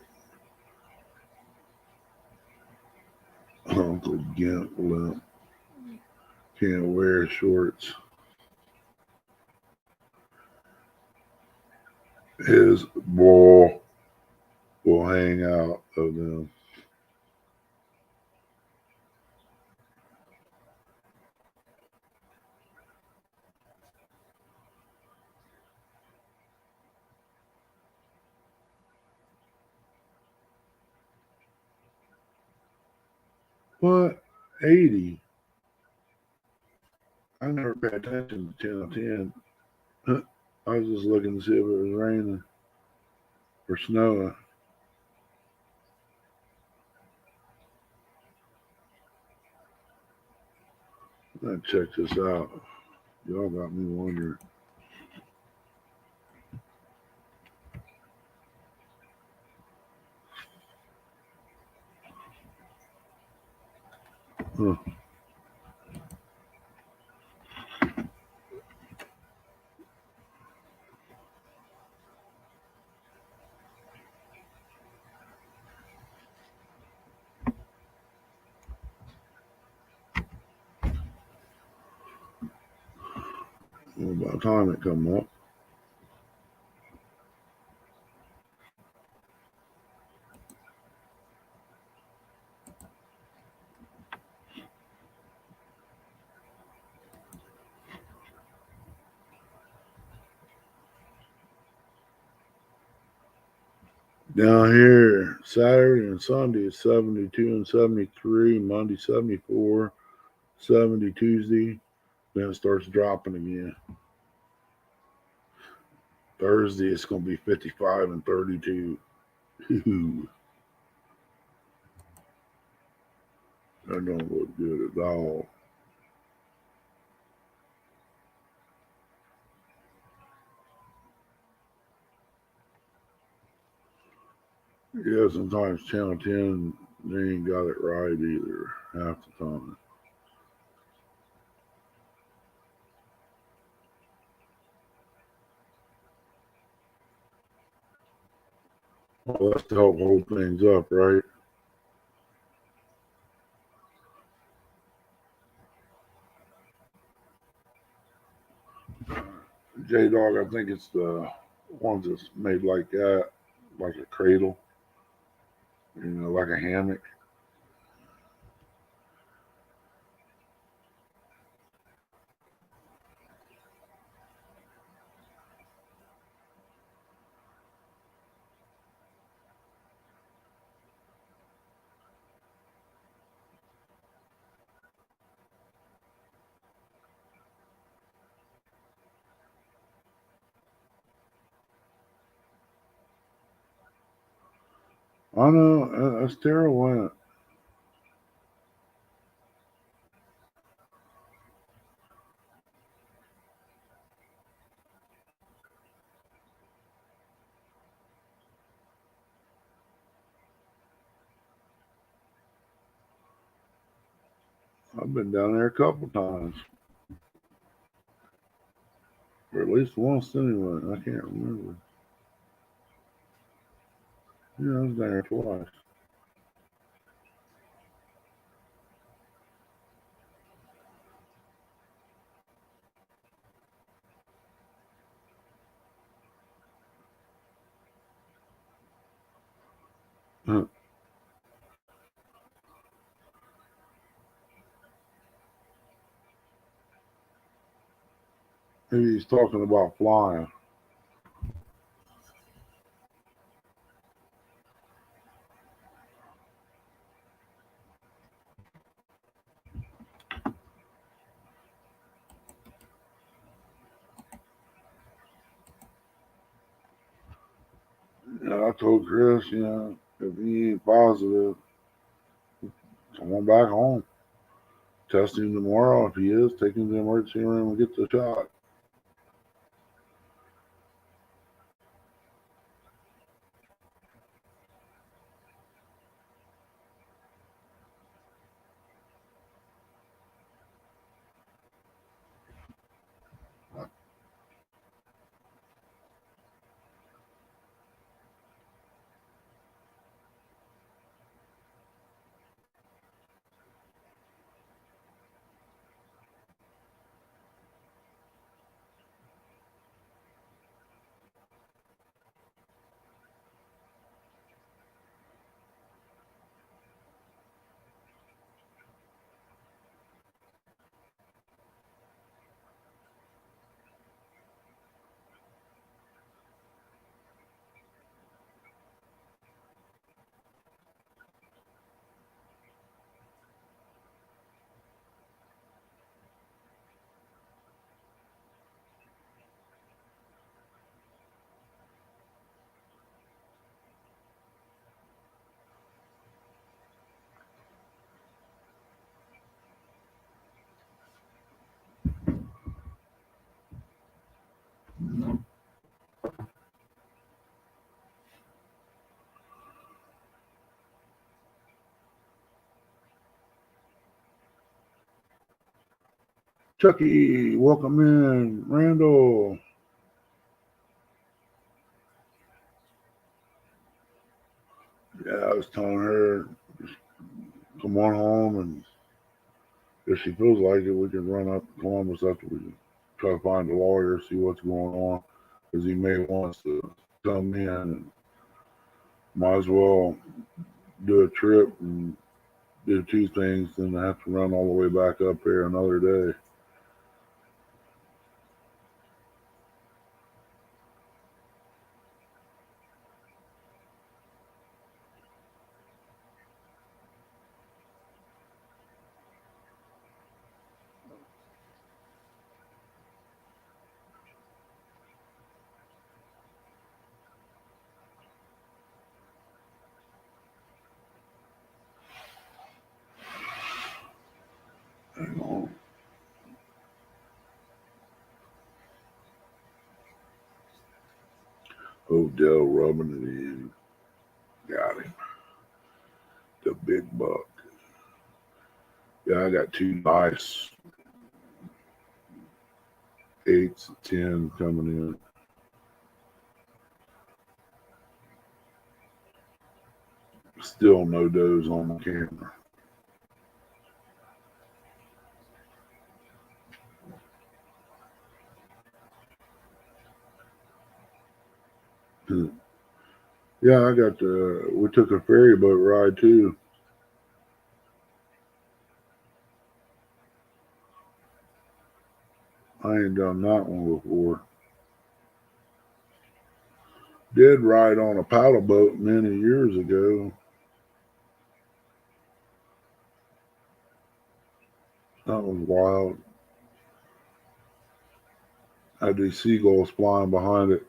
Uncle Gimp limp. Can't wear shorts. His ball will hang out of them. What? 80? I never paid attention to Channel 10. I was just looking to see if it was raining or snowing. Let's check this out. Y'all got me wondering. Huh. Well, by the time it come up, down here, Saturday and Sunday is 72 and 73, Monday 74, 70 Tuesday, then it starts dropping again. Thursday it's going to be 55 and 32. Ooh, that don't look good at all. Yeah, sometimes Channel 10, they ain't got it right either half the time. Well, that's to help hold things up, right? J Dog, I think it's the ones that's made like that, like a cradle, like a hammock. I know, that's terrible. I've been down there a couple times, or at least once anyway. I can't remember. Yeah, I was down there twice. Huh. Maybe he's talking about flying. I told Chris, if he ain't positive, come on back home. Test him tomorrow. If he is, take him to the emergency room and get the shot. Chucky, welcome in. Randall. Yeah, I was telling her, come on home, and if she feels like it, we can run up to Columbus after we try to find a lawyer, see what's going on, because he may want us to come in, and might as well do a trip and do two things, then I have to run all the way back up here another day. Hang on. Odell rubbing it in. Got him. The big buck. Yeah, I got two nice 8s, 10 coming in. Still no does on the camera. Yeah, I got we took a ferry boat ride too. I ain't done that one before. Did ride on a paddle boat many years ago. That was wild. Had these seagulls flying behind it.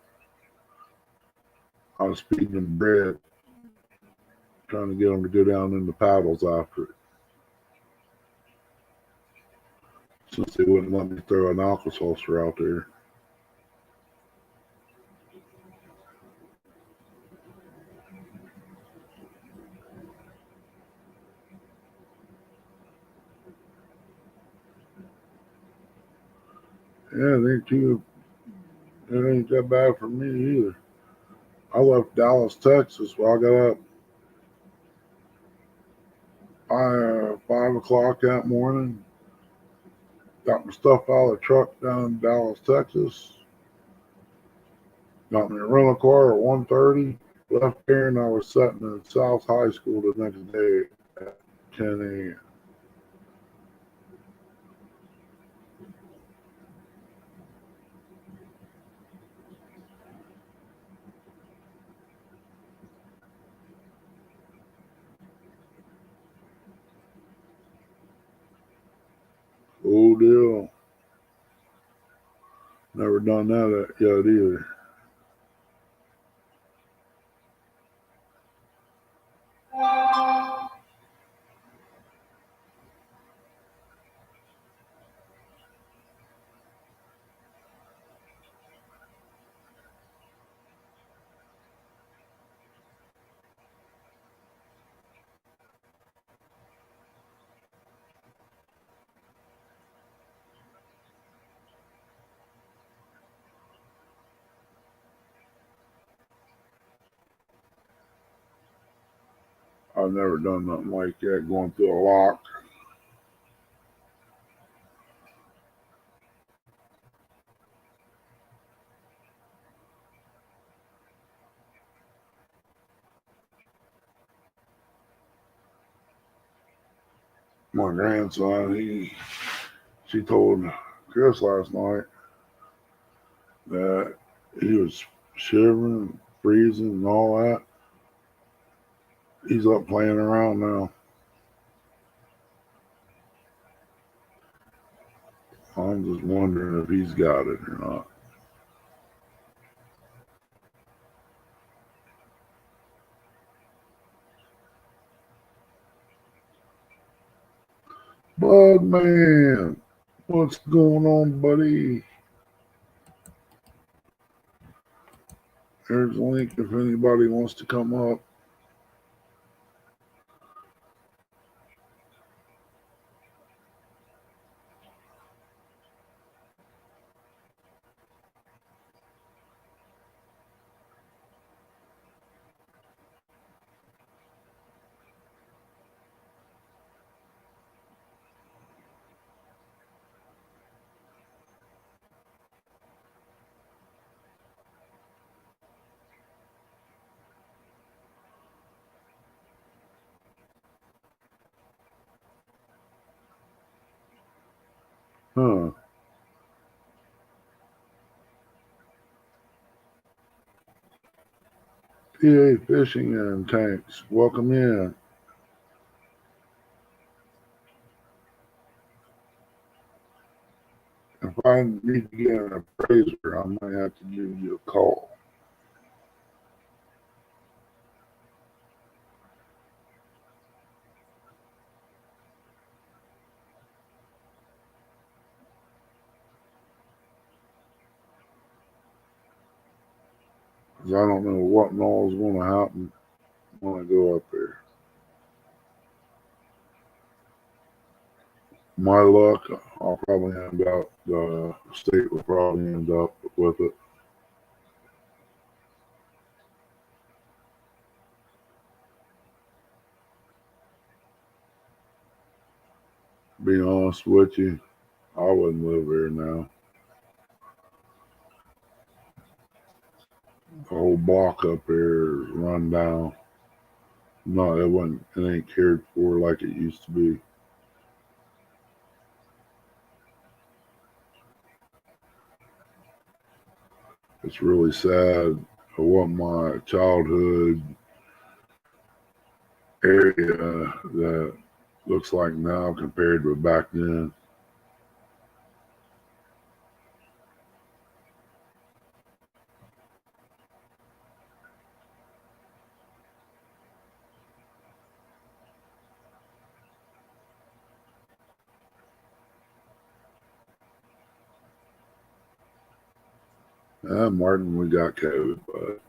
I was feeding them bread, trying to get them to go down in the paddles after it. Since they wouldn't let me throw an Alka-Seltzer out there. Yeah, it ain't that bad for me either. I left Dallas, Texas while I got up by 5 o'clock that morning. Got my stuff out of the truck down in Dallas, Texas. Got me a rental car at 1:30. Left there, and I was sitting in South High School the next day at 10 a.m. Cool deal. Never done that yet either. I've never done nothing like that, going through a lock. My grandson, she told Chris last night that he was shivering, freezing, and all that. He's up playing around now. I'm just wondering if he's got it or not. Bug Man, what's going on, buddy? There's a link if anybody wants to come up. Huh. PA Fishing and Tanks, welcome in. If I need to get an appraiser, I might have to give you a call. Because I don't know what and all is going to happen when I go up there. My luck, I'll probably end up, the state will probably end up with it. Be honest with you, I wouldn't live here now. The whole block up there is run down. No, it ain't cared for like it used to be. It's really sad what my childhood area that looks like now compared to back then. Martin, we got COVID, but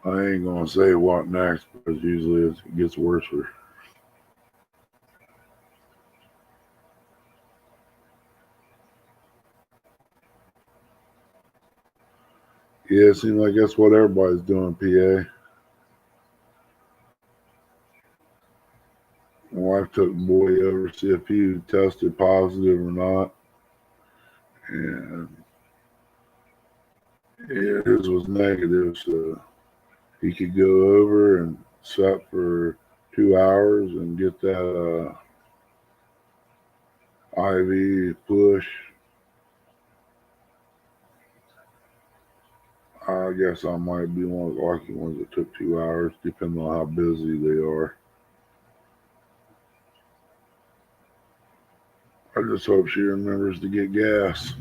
I ain't gonna say what next because usually it gets worse. Yeah, it seems like that's what everybody's doing, PA. My wife took the boy over to see if he tested positive or not. And yeah, his was negative, so he could go over and sit for 2 hours and get that IV push. I guess I might be one of the lucky ones that took 2 hours, depending on how busy they are. I just hope she remembers to get gas.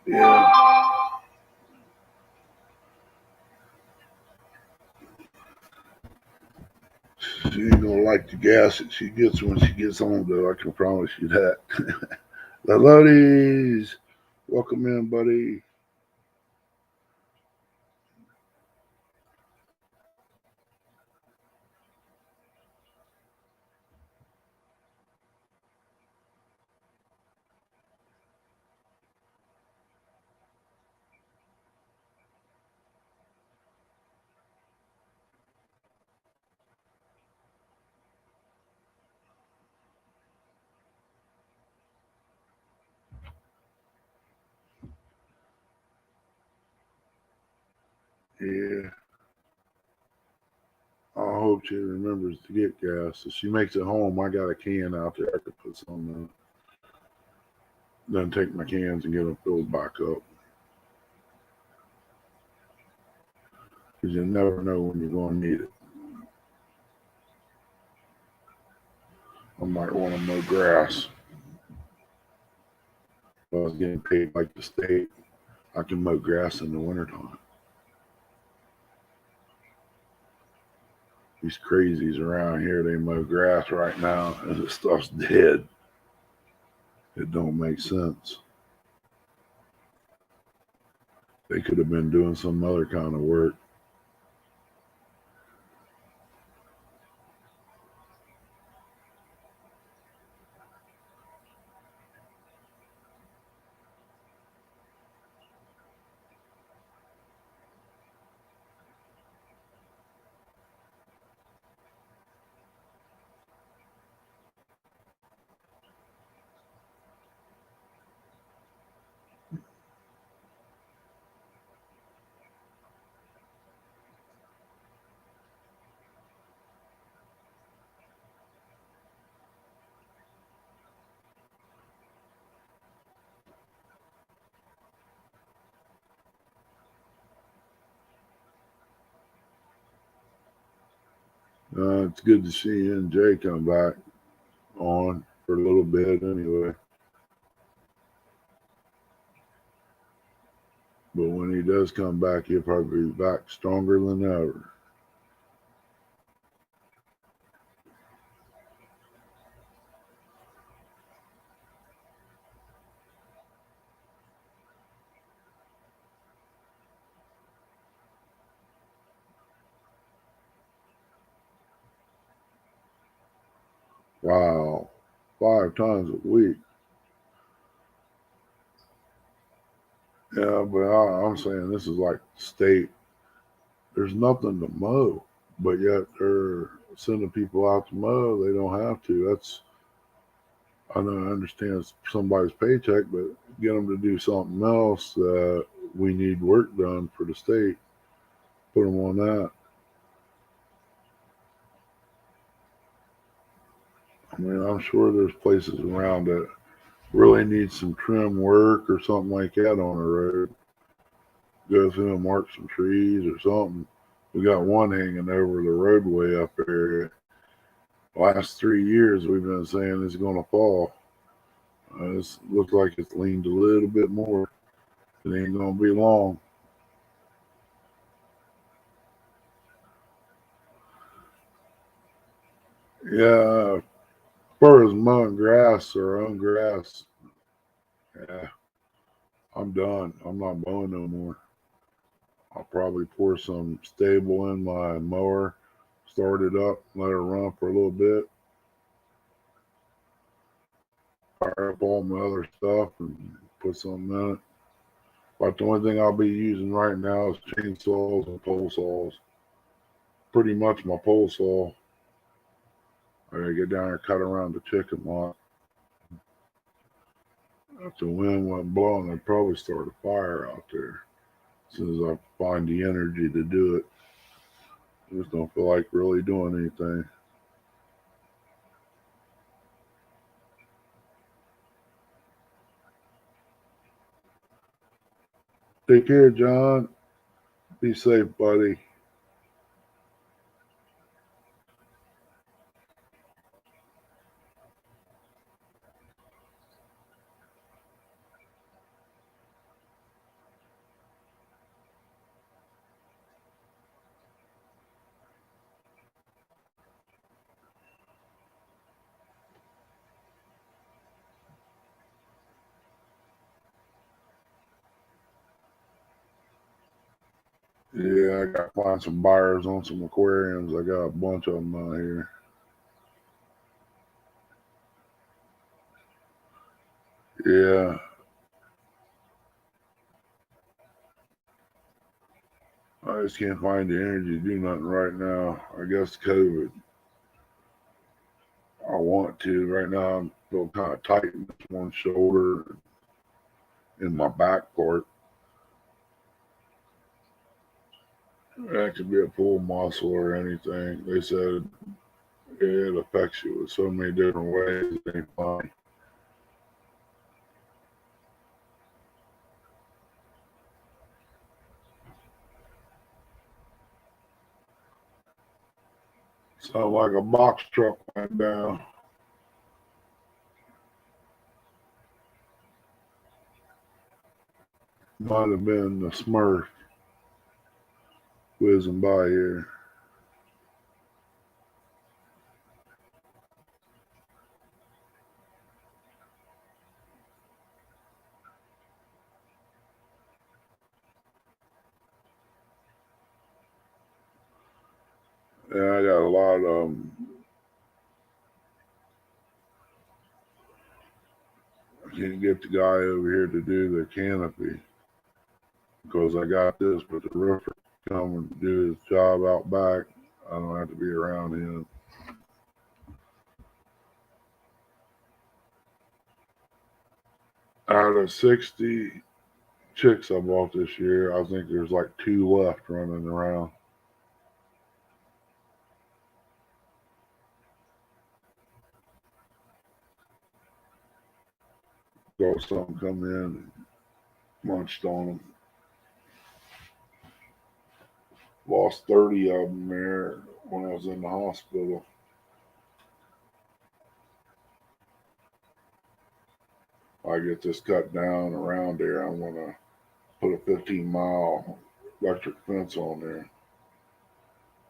Yeah. She ain't gonna like the gas that she gets when she gets home, though. I can promise you that. The Lodies, welcome in, buddy. Yeah. I hope she remembers to get gas. If she makes it home, I got a can out there I could put some in. Then take my cans and get them filled back up. Because you never know when you're going to need it. I might want to mow grass. If I was getting paid like the state, I can mow grass in the wintertime. These crazies around here, they mow grass right now and the stuff's dead. It don't make sense. They could have been doing some other kind of work. It's good to see NJ come back on for a little bit anyway. But when he does come back, he'll probably be back stronger than ever. Wow. 5 times a week. Yeah, but I'm saying this is like state. There's nothing to mow, but yet they're sending people out to mow. They don't have to. I know I understand it's somebody's paycheck, but get them to do something else that we need work done for the state. Put them on that. I mean, I'm sure there's places around that really need some trim work or something like that on the road. Go through and mark some trees or something. We got one hanging over the roadway up there. Last 3 years we've been saying it's going to fall. It looks like it's leaned a little bit more. It ain't going to be long. Yeah, as far as mowing grass or own grass, yeah, I'm done. I'm not mowing no more. I'll probably pour some stable in my mower, start it up, let it run for a little bit, fire up all my other stuff, and put something in it. But the only thing I'll be using right now is chainsaws and pole saws. Pretty much my pole saw. I gotta get down there and cut around the chicken lot. If the wind wasn't blowing, I'd probably start a fire out there as soon as I find the energy to do it. I just don't feel like really doing anything. Take care, John. Be safe, buddy. Yeah, I got to find some buyers on some aquariums. I got a bunch of them out here. Yeah, I just can't find the energy to do nothing right now. I guess COVID. I want to. Right now, I'm still kind of tight in this one shoulder and my back part. That could be a pull muscle or anything. They said it affects you in so many different ways. It ain't funny. Sound like a box truck went down. Might have been the Smurf whizzing by here. Yeah, I got a lot of them. I can't get the guy over here to do the canopy because I got this, but the roofer come and do his job out back. I don't have to be around him. Out of 60 chicks I bought this year, I think there's like 2 left running around. So some come in and munched on them. Lost 30 of them there. when I was in the hospital. I get this cut down around there. I want to put a 15-mile electric fence on there.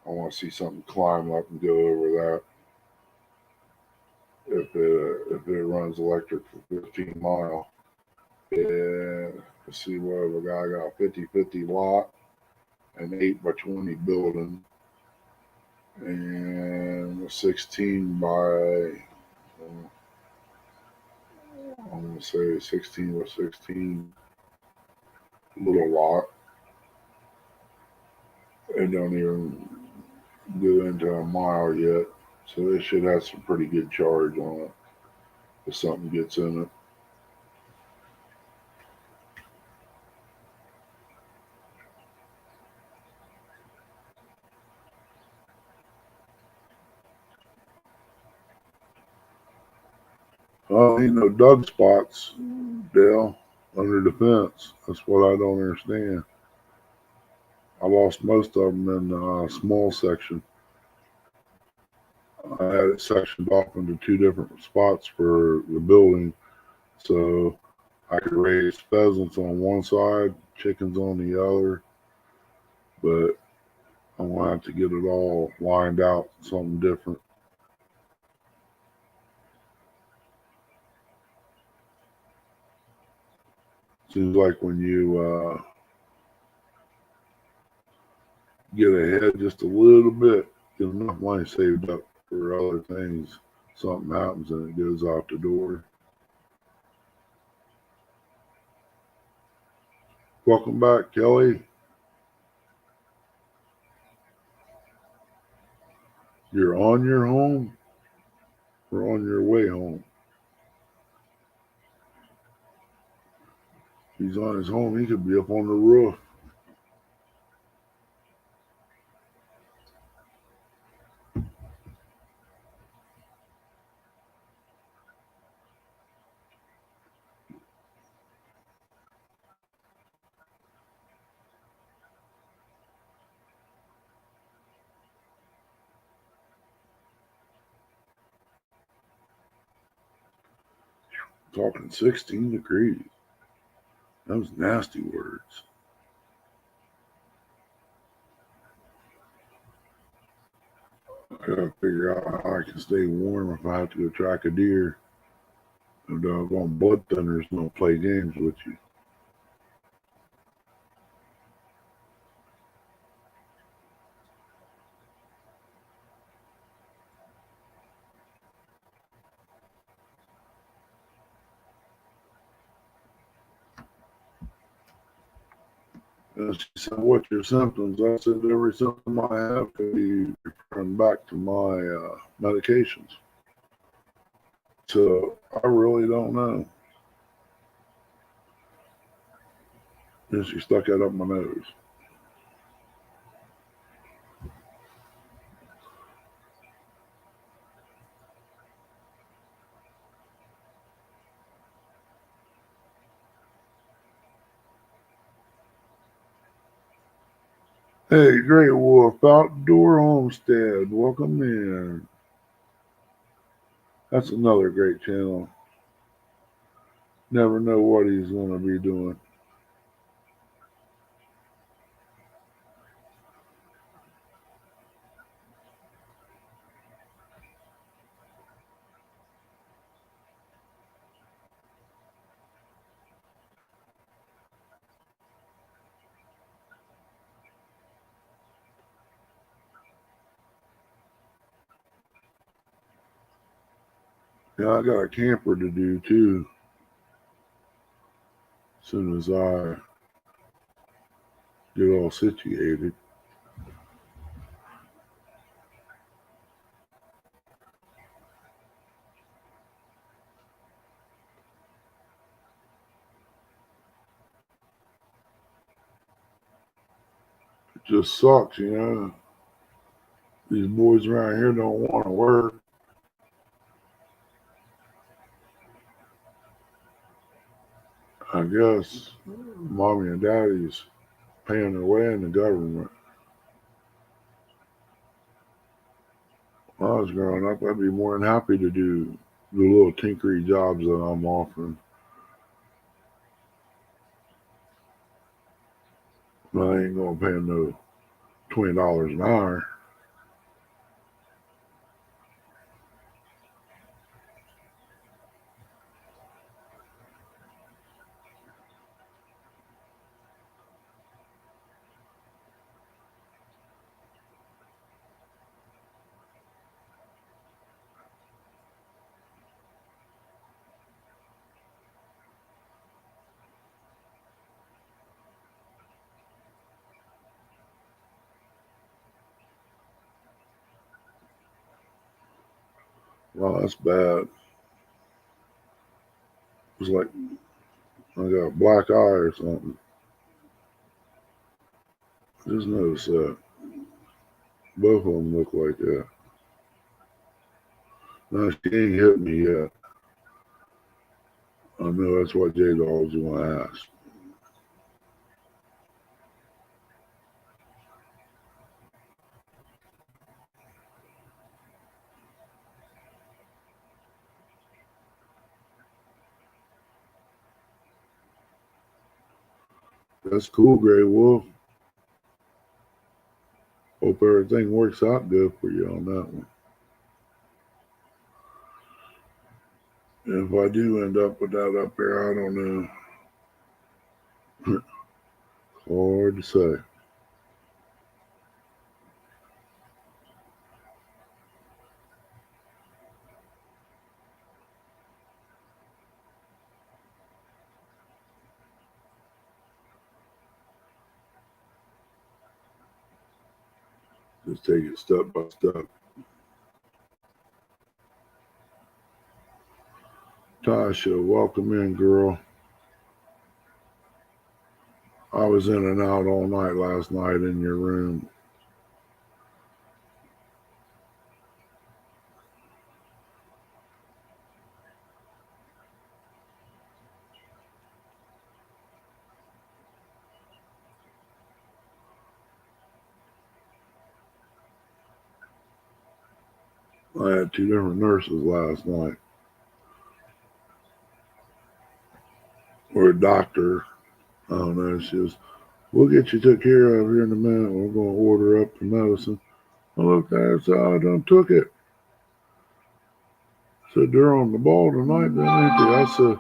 I want to see something climb up and go over that. If it runs electric for 15 mile, yeah. Let's see what the guy got 50-50 lot, an 8x20 building, and a 16 by I'm gonna say 16 by 16 little lot. It don't even go into a mile yet, so it should have some pretty good charge on it if something gets in it. Oh, ain't no dug spots, Dale, under the fence. That's what I don't understand. I lost most of them in the small section. I had it sectioned off into two different spots for the building, so I could raise pheasants on one side, chickens on the other, but I'm gonna have to get it all lined out, something different. Seems like when you get ahead just a little bit, get enough money saved up for other things, something happens and it goes out the door. Welcome back, Kelly. You're on your home or on your way home? He's on his home. He could be up on the roof. Talking 16 degrees. Those nasty words. I gotta figure out how I can stay warm if I have to go track a deer. The doggone blood thinners don't play games with you. And she said, "What's your symptoms?" I said, "Every symptom I have can be referring back to my medications." So I really don't know. And she stuck it up my nose. Hey, Great Wolf Outdoor Homestead, welcome in. That's another great channel. Never know what he's going to be doing. Yeah, I got a camper to do too. As soon as I get all situated. It just sucks, you know. These boys around here don't want to work. I guess mommy and daddy's paying their way in the government. was growing up, I'd be more than happy to do the little tinkery jobs that I'm offering. But I ain't gonna pay them no $20 an hour. Well, that's bad. It's like I got a black eye or something. Just noticed that. Both of them look like that. No, she ain't hit me yet. I know that's what J Dogs want to ask. That's cool, Grey Wolf. Hope everything works out good for you on that one. If I do end up with that up there, I don't know. Hard to say. Just take it step by step. Tasha, welcome in, girl. I was in and out all night last night in your room. I had two different nurses last night. Or a doctor. I don't know. She was, we'll get you took care of here in a minute. We're going to order up the medicine. I looked at her and said, I done took it. Said, they're on the ball tonight, then ain't they? I said,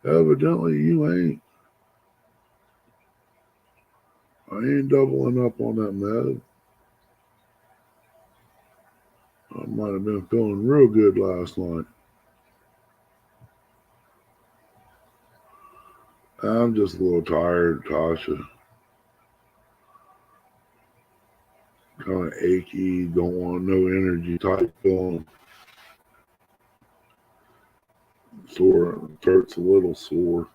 evidently you ain't. I ain't doubling up on that med. I might have been feeling real good last night. I'm just a little tired, Tasha. Kind of achy, don't want no energy type feeling. Sore, throat's a little sore.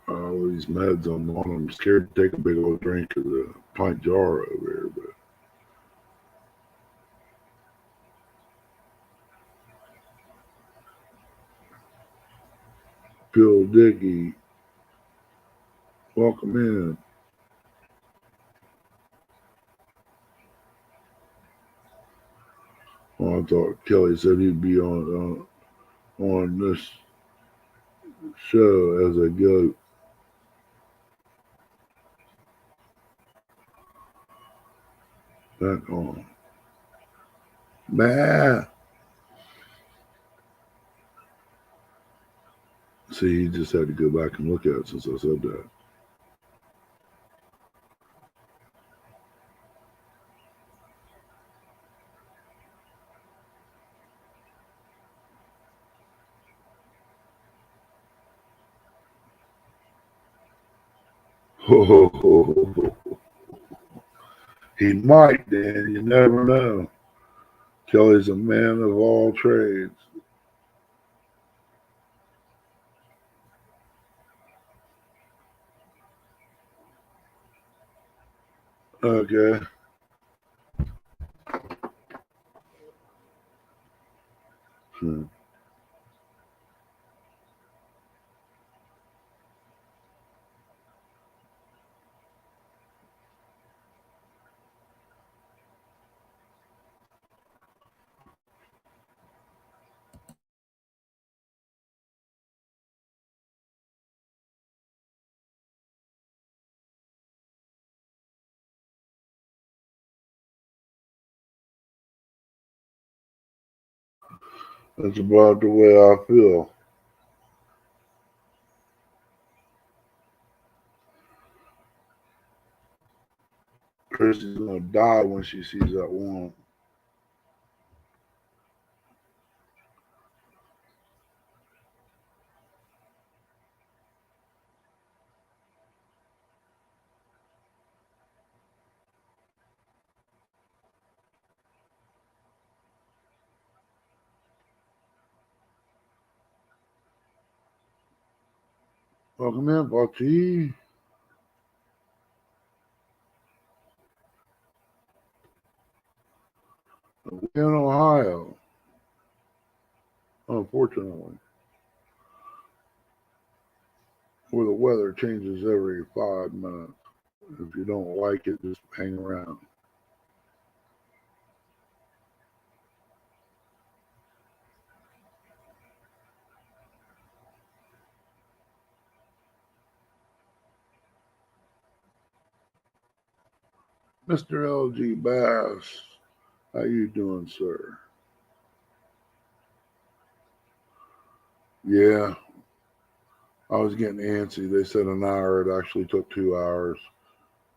All these meds I'm on, I'm scared to take a big old drink of the pint jar over here, but Bill Dickey, welcome in. Well, I thought Kelly said he'd be on this show as a goat. Back on. Bah. See, he just had to go back and look at it since I said that. Ho, ho, ho, ho, ho. He might, Dan. You never know. Kelly's a man of all trades. Okay. Hmm. That's about the way I feel. Chrissy's gonna die when she sees that one. Welcome in, Bucky. In Ohio, unfortunately, where the weather changes every 5 minutes. If you don't like it, just hang around. Mr. LG Bass, how you doing, sir? Yeah, I was getting antsy. They said an hour. It actually took 2 hours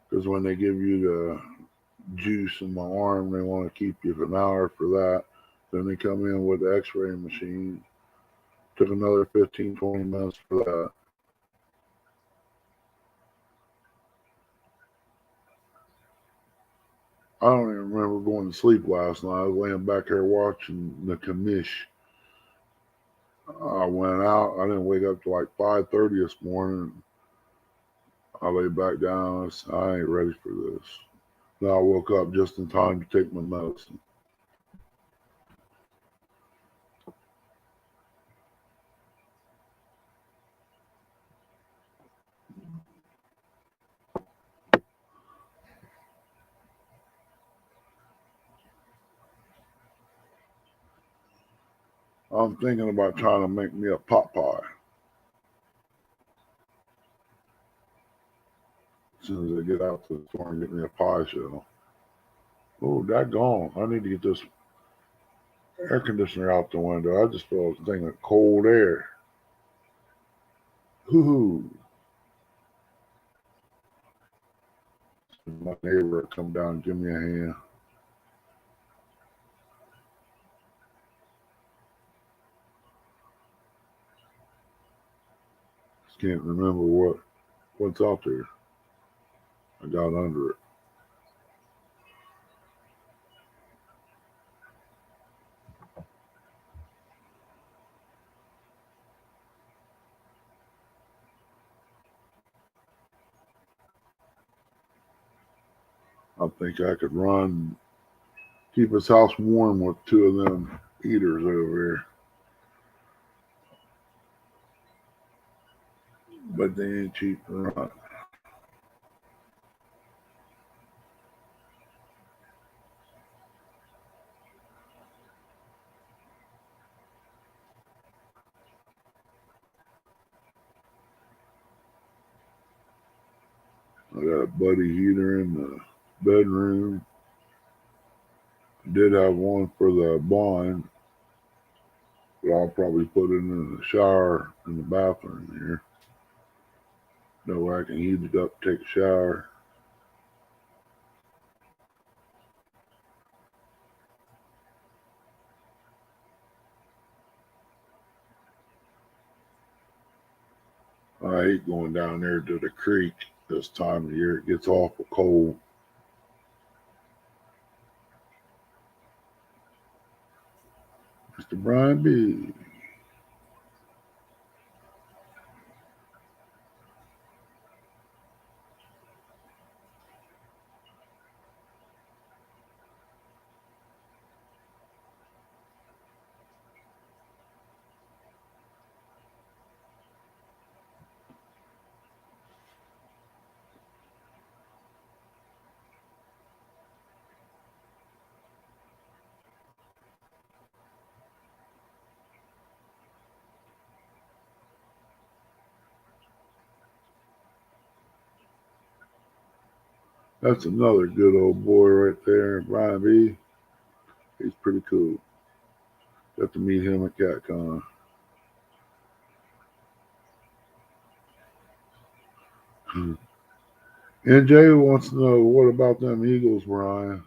because when they give you the juice in my arm, they want to keep you for an hour for that. Then they come in with the X-ray machine. Took another 15, 20 minutes for that. I don't even remember going to sleep last night. I was laying back here watching the commish. I went out. I didn't wake up till like 5:30 this morning. I lay back down. I said, I ain't ready for this. Now I woke up just in time to take my medicine. I'm thinking about trying to make me a pot pie. As soon as I get out to the store and get me a pie shell. Oh, that gone. I need to get this air conditioner out the window. I just feel a thing of cold air. Hoo-hoo. My neighbor come down and give me a hand. Just can't remember what's out there. I got under it. I think I could keep his house warm with two of them heaters over here. But they ain't cheap to run. I got a buddy heater in the bedroom. I did have one for the barn, but I'll probably put it in the shower in the bathroom here. That way I can heat it up, take a shower. I hate going down there to the creek this time of year. It gets awful cold. Mr. Brian B. That's another good old boy right there, Brian B. He's pretty cool. Got to meet him at CatCon. NJ wants to know, what about them Eagles, Brian?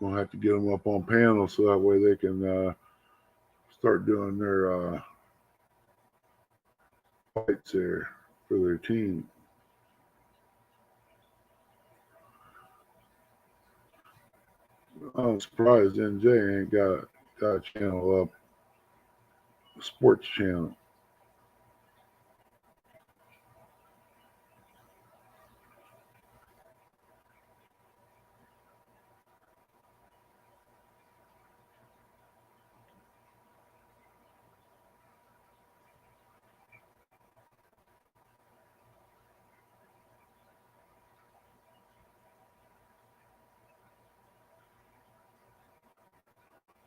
Gonna have to get them up on panel so that way they can start doing their fights there for their team. I'm surprised NJ ain't got a channel up, a sports channel.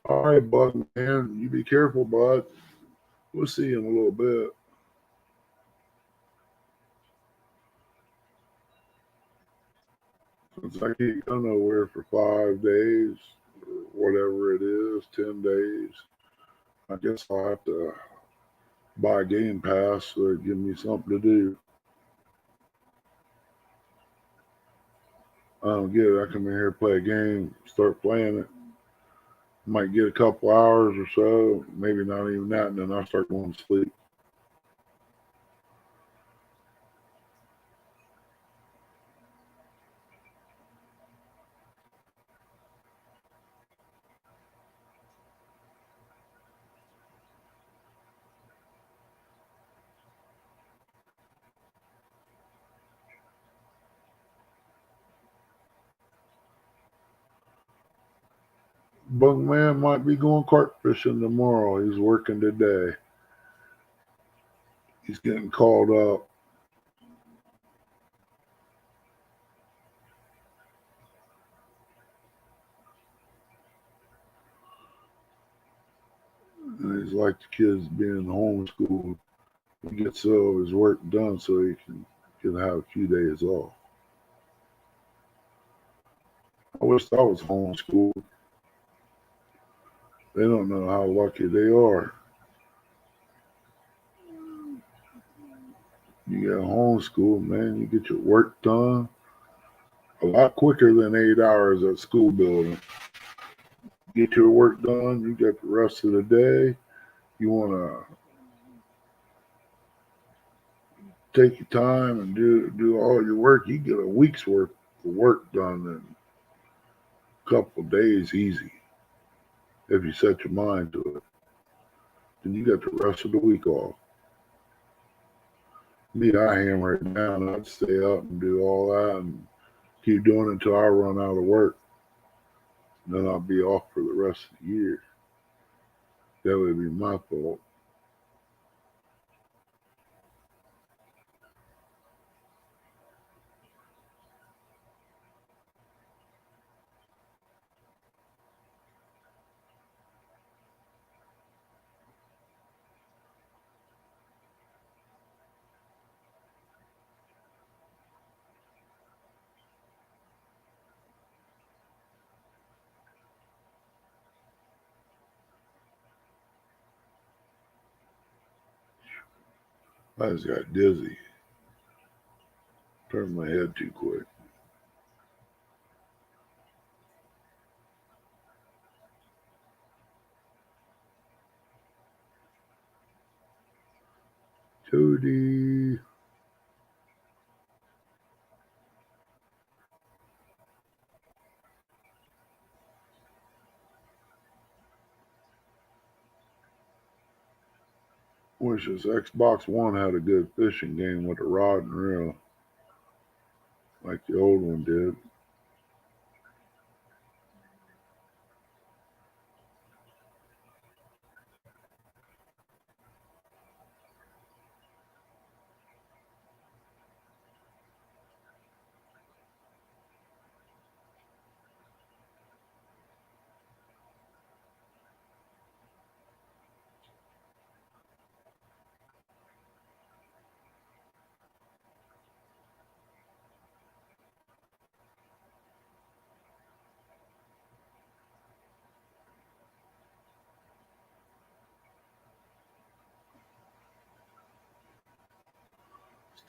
All right, Bud, man, you be careful, Bud. We'll see you in a little bit. Since I can't go nowhere for 5 days or whatever it is, 10 days, I guess I'll have to buy a Game Pass so it give me something to do. I don't get it. I come in here, play a game, start playing it. Might get a couple hours or so, maybe not even that, and then I start going to sleep. Bugman might be going carp fishing tomorrow. He's working today. He's getting called up. And he's like the kids being homeschooled. He gets all of his work done so he can have a few days off. I wish I was homeschooled. They don't know how lucky they are. You get homeschooled, man, you get your work done a lot quicker than 8 hours at school building. Get your work done, you get the rest of the day. You want to take your time and do all your work. You get a week's worth of work done in a couple of days easy if you set your mind to it. Then you got the rest of the week off. Me, I hammer it down. I'd stay up and do all that and keep doing it until I run out of work. Then I'll be off for the rest of the year. That would be my fault. I just got dizzy. Turned my head too quick. Cody. Wish this Xbox One had a good fishing game with a rod and reel like the old one did.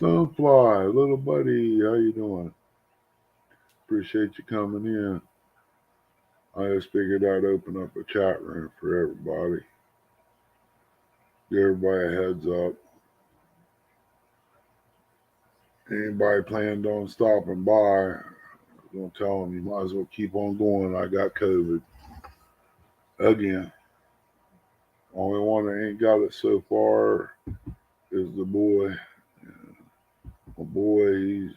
Stonefly, little buddy, how you doing? Appreciate you coming in. I just figured I'd open up a chat room for everybody. Give everybody a heads up. Anybody planned on stopping by, I'm gonna tell them you might as well keep on going. I got COVID again. Only one that ain't got it so far is the boy. My boy, he's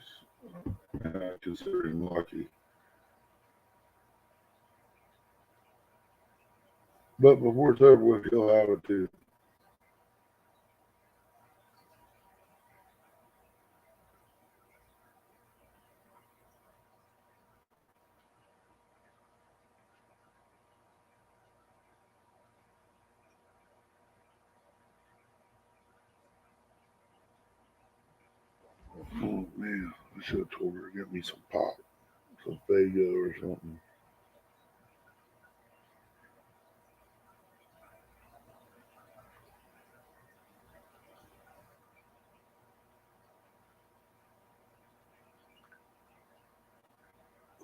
I consider him lucky. But before it's over with, he'll have it too. Oh man, I should have told her to get me some pop, some Fago or something.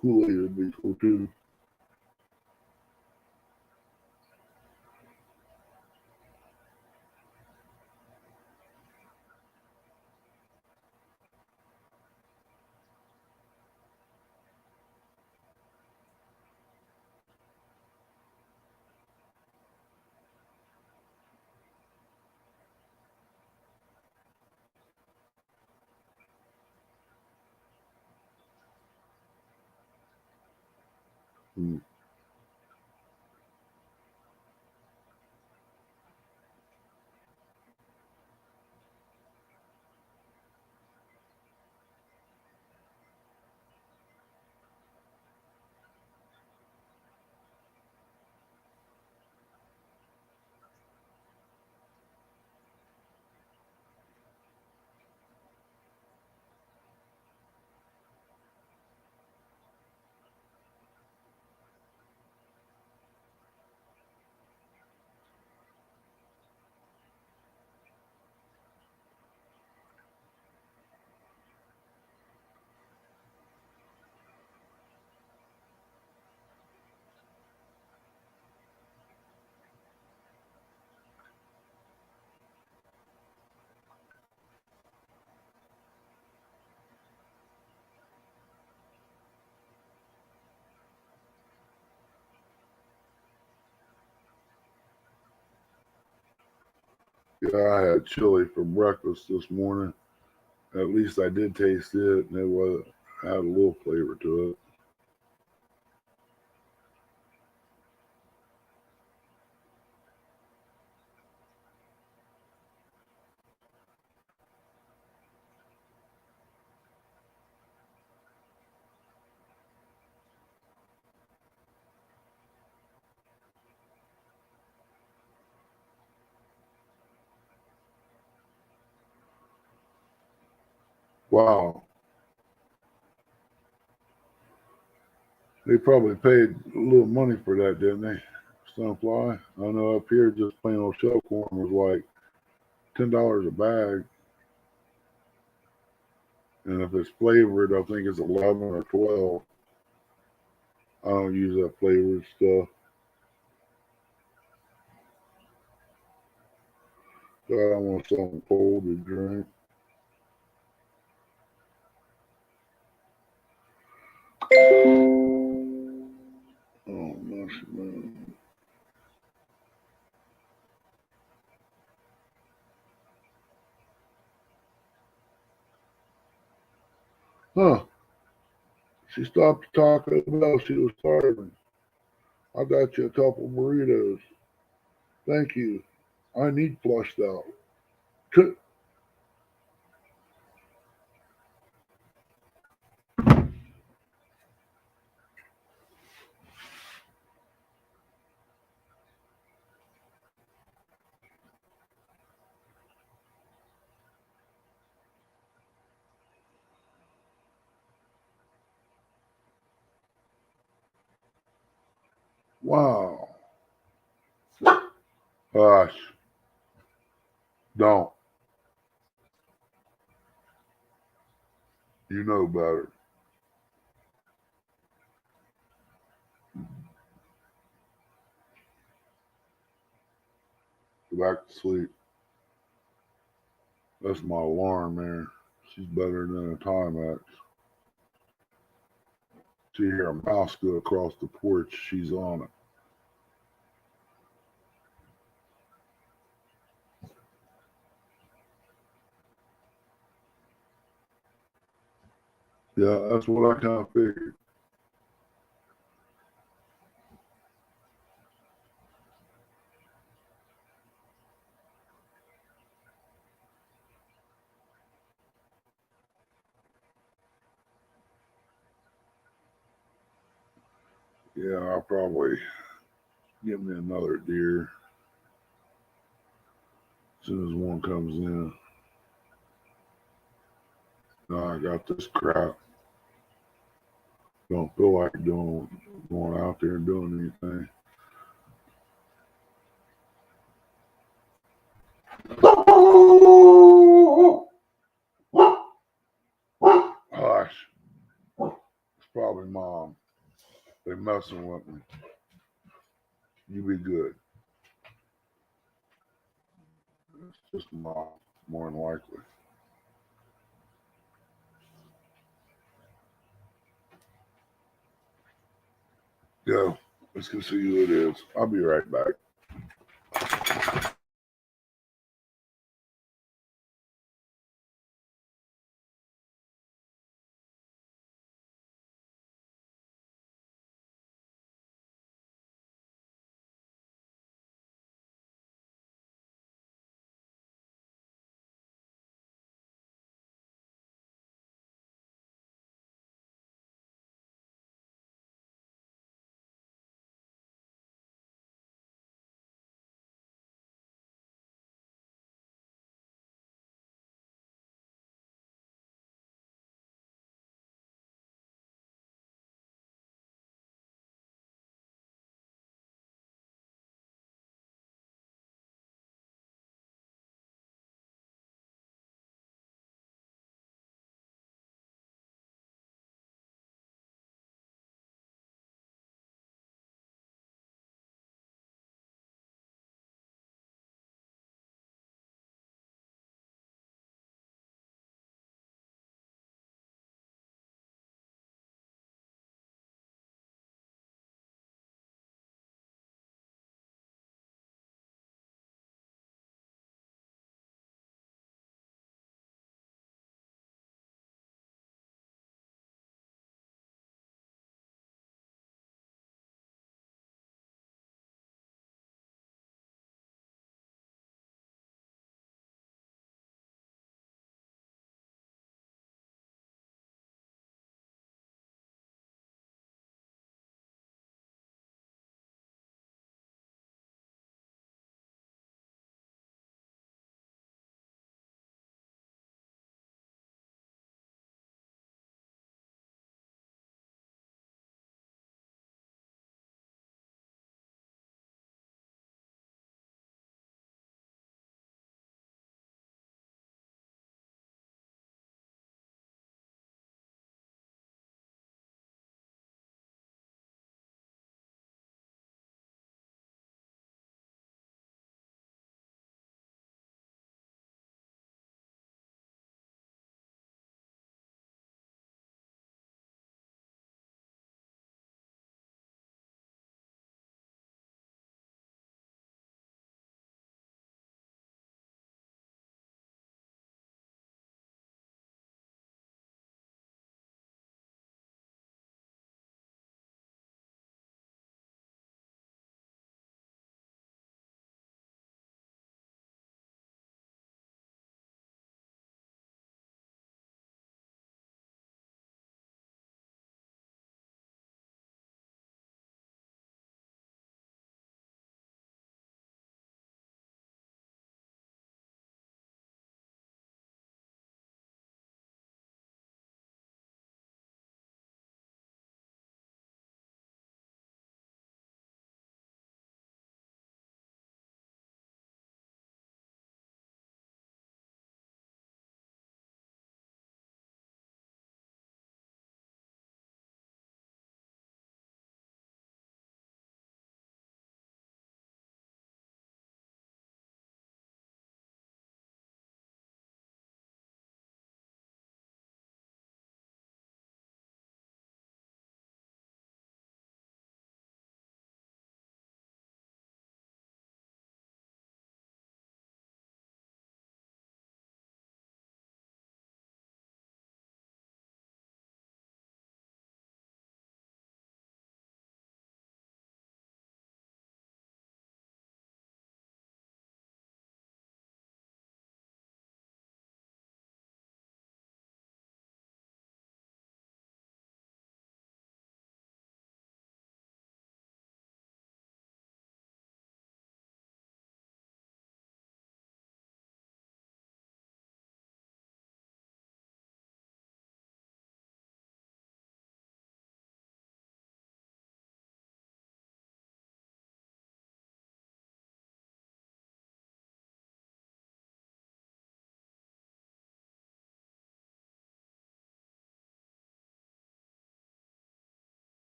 Kool-Aid would be cool too. Mm. Yeah, I had chili for breakfast this morning. At least I did taste it, and it had a little flavor to it. Wow, they probably paid a little money for that, didn't they? Stonefly. I know up here, just plain old shell corn was like $10 a bag, and if it's flavored, I think it's 11 or 12. I don't use that flavored stuff. God, I want something cold to drink. Oh, mushroom. Huh. She stopped at Taco Bell. She was starving. I got you a couple burritos. Thank you. I need flushed out. Wow. Gosh. Don't. You know better. Go back to sleep. That's my alarm there. She's better than a Timex. She hear a mouse go across the porch. She's on it. Yeah, that's what I kind of figured. Yeah, I'll probably get me another deer as soon as one comes in. Now I got this crap. Don't feel like going out there and doing anything. Hush. It's probably mom. They messing with me. You be good. It's just mom, more than likely. Yeah, let's go see who it is. I'll be right back.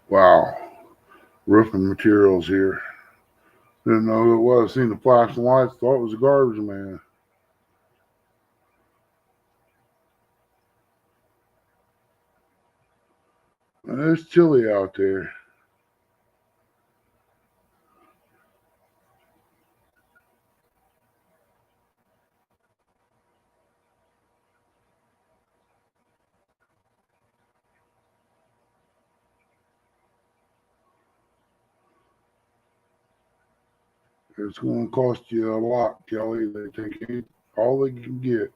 Wow. Roofing materials here. Didn't know who it was. Seen the flashing lights. Thought it was a garbage man. And it's chilly out there. It's going to cost you a lot, Kelly. They take all they can get.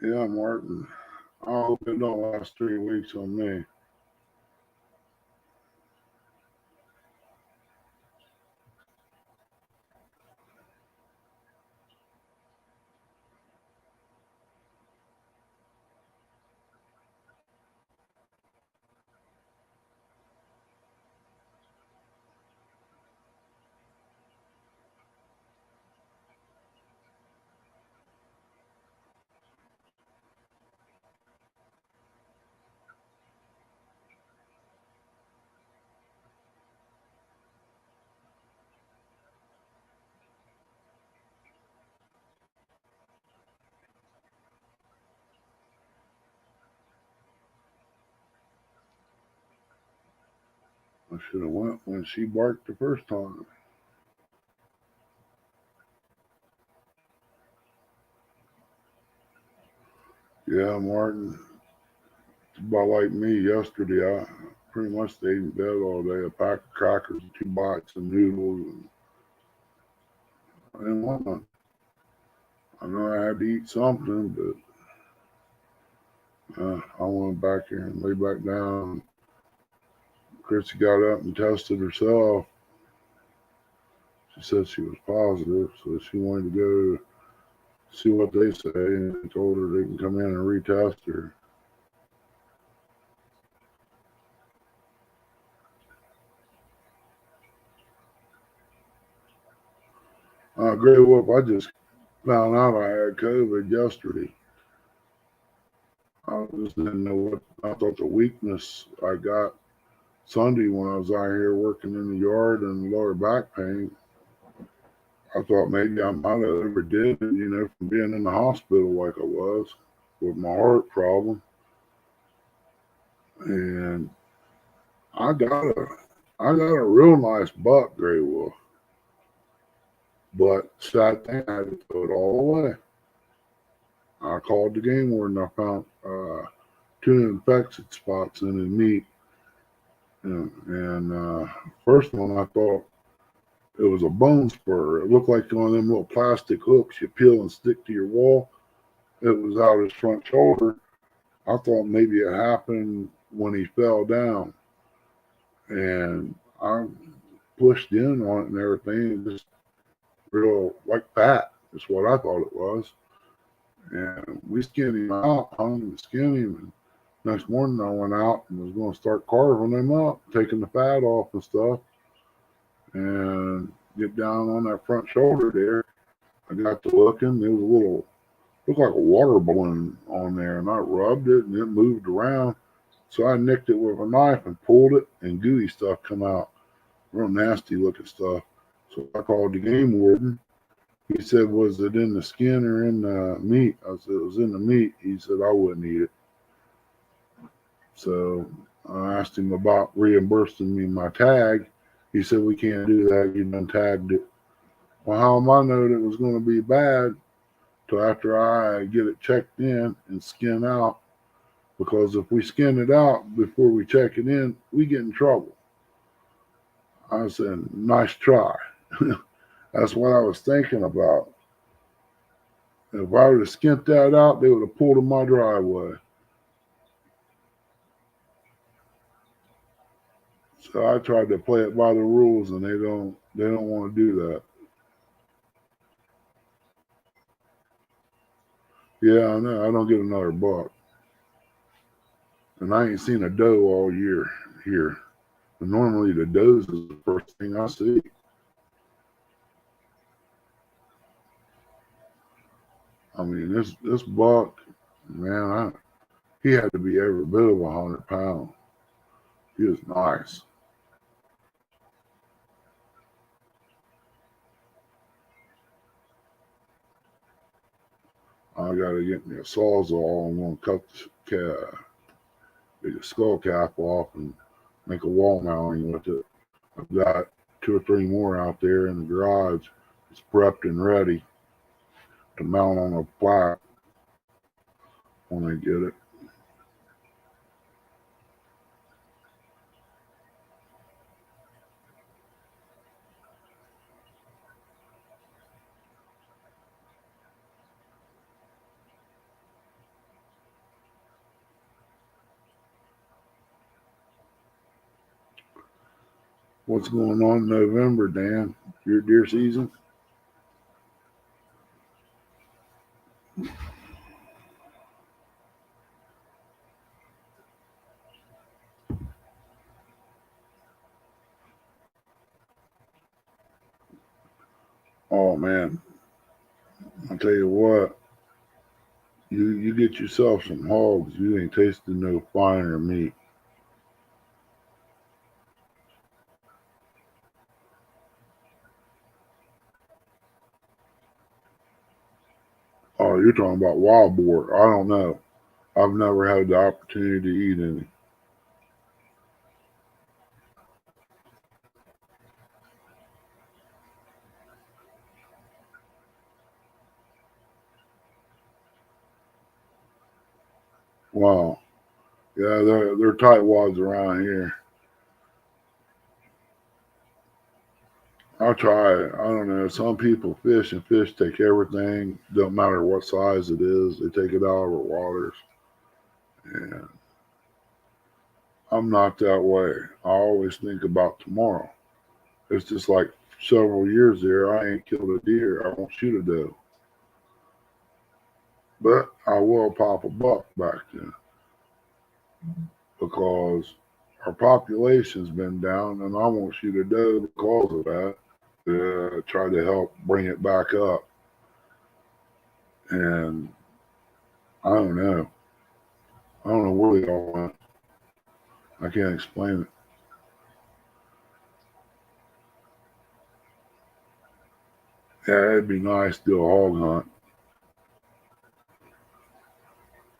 Yeah, Martin. I hope it don't last 3 weeks on me. I should have went when she barked the first time. Yeah, Martin. It's about like me yesterday. I pretty much stayed in bed all day. A pack of crackers, 2 bites of noodles, and I didn't want none. I know I had to eat something, but I went back here and lay back down. Chrissy got up and tested herself. She said she was positive, so she wanted to go see what they say, and they told her they can come in and retest her. Grey Wolf, I just found out I had COVID yesterday. I just didn't know what, I thought the weakness I got Sunday when I was out here working in the yard and lower back pain. I thought maybe I might have overdid it, from being in the hospital like I was with my heart problem. And I got a I got a real nice buck, Grey Wolf. But sad thing, I had to throw it all away. I called the game warden. I found 2 infected spots in his meat. And first one, I thought it was a bone spur. It looked like one of them little plastic hooks you peel and stick to your wall. It was out his front shoulder. I thought maybe it happened when he fell down. And I pushed in on it and everything. Just real like fat is what I thought it was. And we skinned him out, hung and skinned him. And next morning I went out and was going to start carving him up, taking the fat off and stuff, and get down on that front shoulder there. I got to looking. There was a little, looked like a water balloon on there, and I rubbed it and it moved around. So I nicked it with a knife and pulled it, and gooey stuff come out, real nasty looking stuff. So I called the game warden. He said, "Was it in the skin or in the meat?" I said, "It was in the meat." He said, "I wouldn't eat it." So I asked him about reimbursing me my tag. He said, "We can't do that. You done tagged it." Well, how am I know that it was going to be bad till after I get it checked in and skinned out? Because if we skin it out before we check it in, we get in trouble. I said, "Nice try." That's what I was thinking about. If I would have skinned that out, they would have pulled in my driveway. So I tried to play it by the rules, and they don't want to do that. Yeah, I know. I don't get another buck. And I ain't seen a doe all year here. And normally the does is the first thing I see. I mean, this buck, man, he had to be every bit of 100 pounds. He was nice. I gotta get me a sawzall and want to cut the skull cap off and make a wall mounting with it. I've got two or three more out there in the garage. It's prepped and ready to mount on a plaque when I get it. What's going on in November, Dan? Your deer season? Oh man, I tell you what, you get yourself some hogs, you ain't tasting no finer meat. Oh, you're talking about wild boar. I don't know. I've never had the opportunity to eat any. Wow. Yeah, they're tight wads around here. I'll try it. I don't know. Some people fish and fish take everything. Don't matter what size it is. They take it out of our waters. And I'm not that way. I always think about tomorrow. It's just like several years there, I ain't killed a deer. I won't shoot a doe. But I will pop a buck back then because our population's been down and I won't shoot a doe because of that. Try to help bring it back up. And I don't know. I don't know where they all went. I can't explain it. Yeah, it'd be nice to do a hog hunt.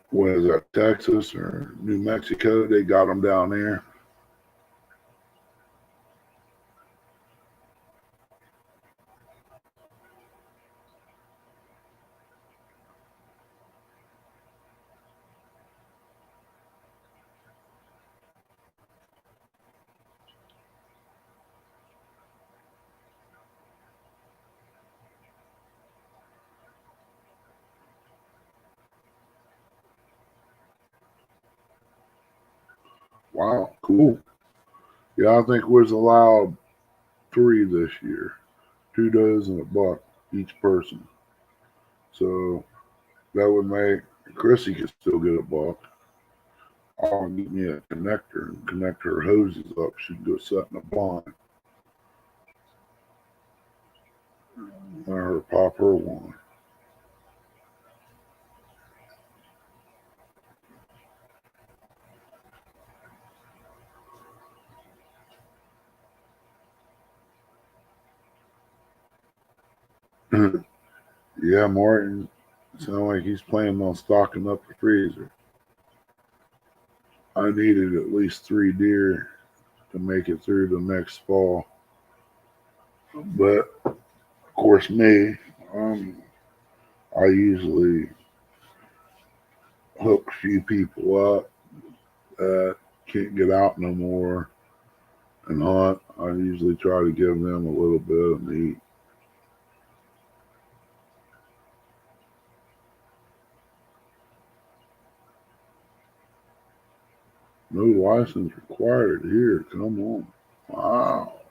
What is that, Texas or New Mexico? They got them down there. Wow, cool. Yeah, I think we was allowed three this year, two does and a buck each person. So that would make Chrissy could still get a buck. I'll get me a connector and connect her hoses up. She can go set in a blind. Let her pop her one. Yeah, Martin. Sound like he's planning on stocking up the freezer. I needed at least three deer to make it through the next fall. But of course, me, um, I usually hook a few people up that can't get out no more and hunt. I usually try to give them a little bit of meat. No license required here. Come on. Wow.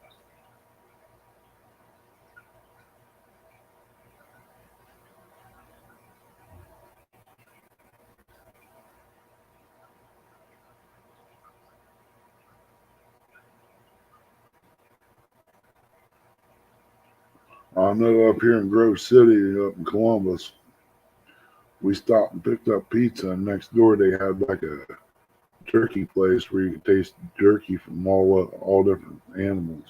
I know up here in Grove City, up in Columbus, we stopped and picked up pizza, and next door they had like a jerky place where you could taste jerky from all different animals.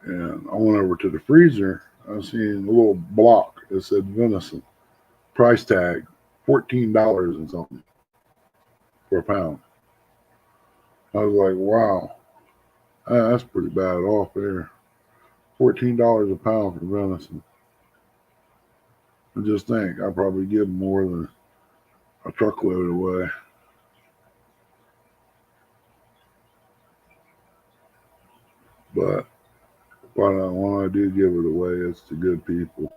And I went over to the freezer. I seen a little block that said venison. Price tag $14 and something for a pound. I was like, wow, that's pretty bad off there. $14 a pound for venison. And just think, I probably give more than a truckload away. But when I do give it away, it's to good people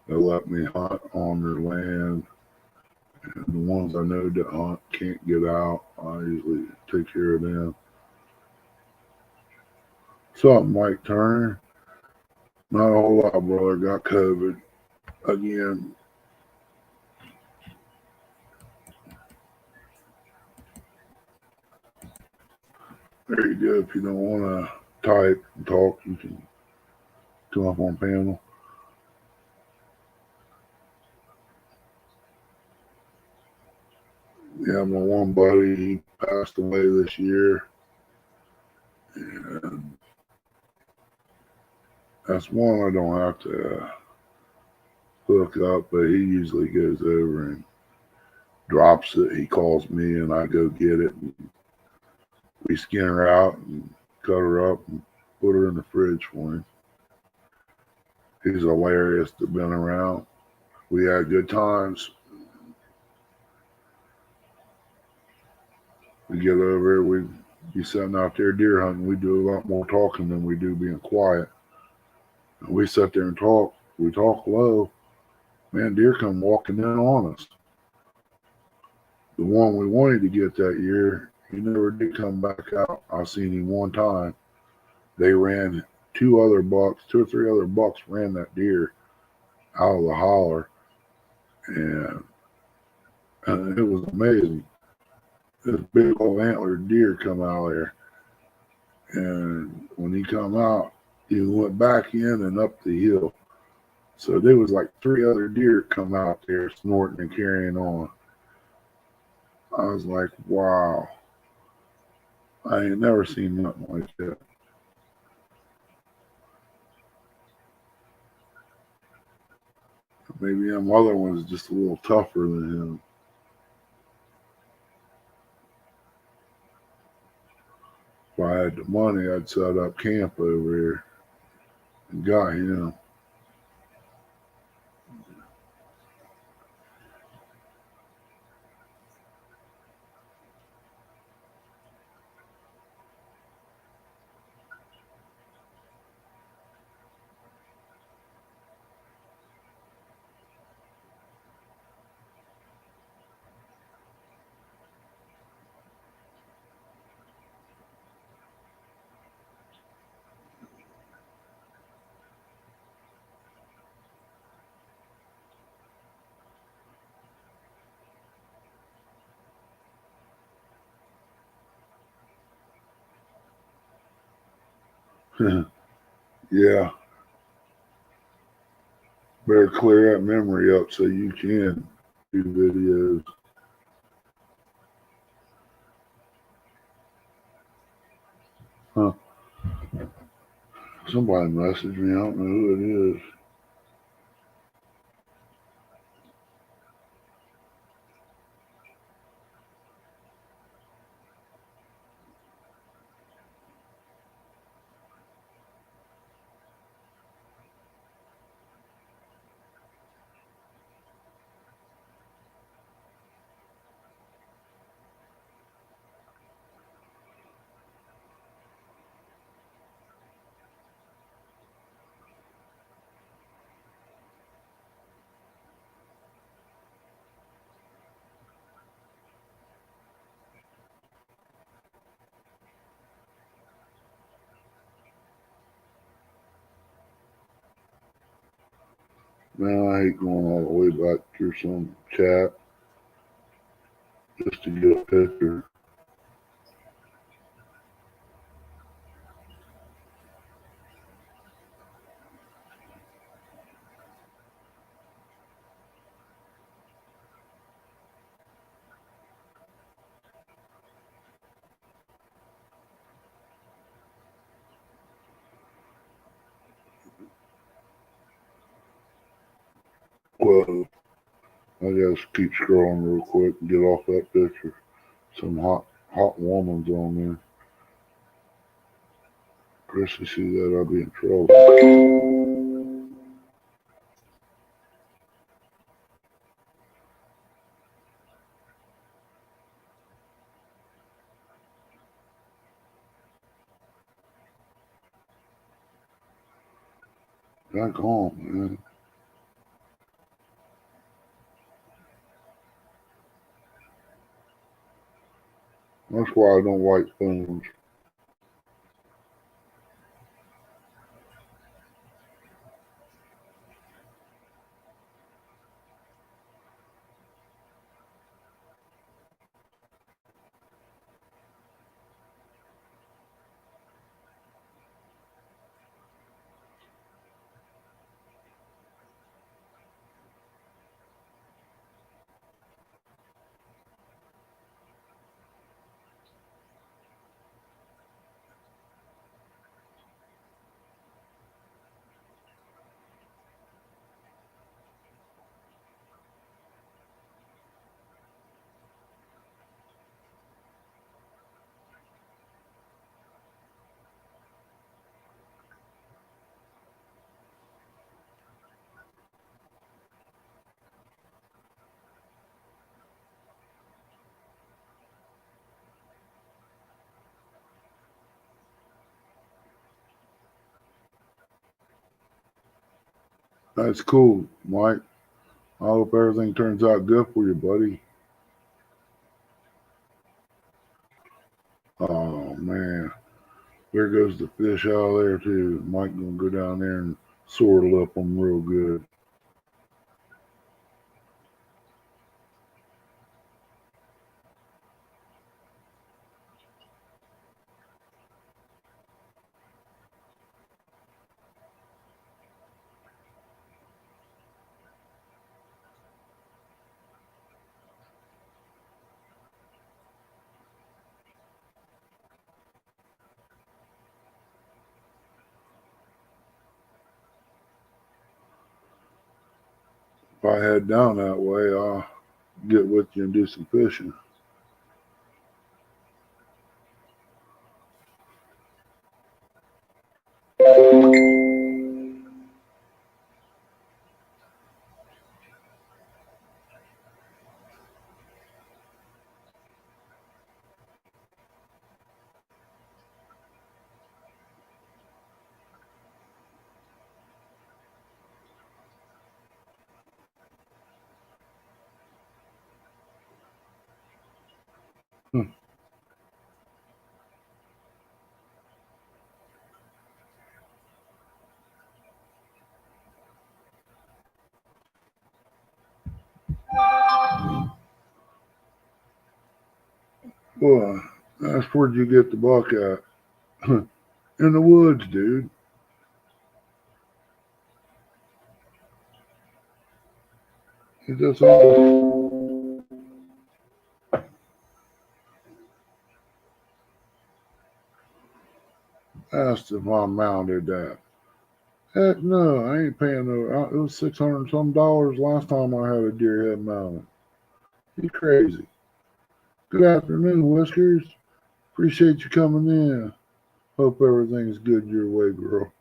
that let me hunt on their land. And the ones I know that hunt can't get out, I usually take care of them. Something Mike Turner. Not a whole lot, brother. Got COVID again. There you go. If you don't want to type and talk, you can come up on panel. Yeah, my one buddy, he passed away this year. And that's one I don't have to hook up, but he usually goes over and drops it. He calls me and I go get it. And we skin her out and cut her up and put her in the fridge for him. He's hilarious to been around. We had good times. We get over it. We be sitting out there deer hunting. We do a lot more talking than we do being quiet. And we sit there and talk. We talk low. Man, deer come walking in on us. The one we wanted to get that year, he never did come back out. I seen him one time. They ran two or three other bucks ran that deer out of the holler, and it was amazing. This big old antlered deer come out there, and when he come out, he went back in and up the hill. So there was like three other deer come out there snorting and carrying on. I was like, wow. I ain't never seen nothing like that. Maybe them other ones just a little tougher than him. If I had the money, I'd set up camp over here and got him. Yeah, better clear that memory up so you can do videos. Huh. Somebody messaged me. I don't know who it is. Man, I hate going all the way back through some chat just to get a picture. Whoa. I gotta keep scrolling real quick and get off that picture. Some hot woman's on there. Chris, you see that, I'll be in trouble. Back home, man. That's why I don't like phones. That's cool, Mike. I hope everything turns out good for you, buddy. Oh man, there goes the fish out there too. Mike gonna go down there and sword up them real good. If I head down that way, I'll get with you and do some fishing. Boy, that's where'd you get the buck at? In the woods, dude. He just asked if I mounted that. Heck no, I ain't paying no. It was $600 and some last time I had a deer head mounted. You crazy? Good afternoon, Whiskers. Appreciate you coming in. Hope everything's good your way, girl.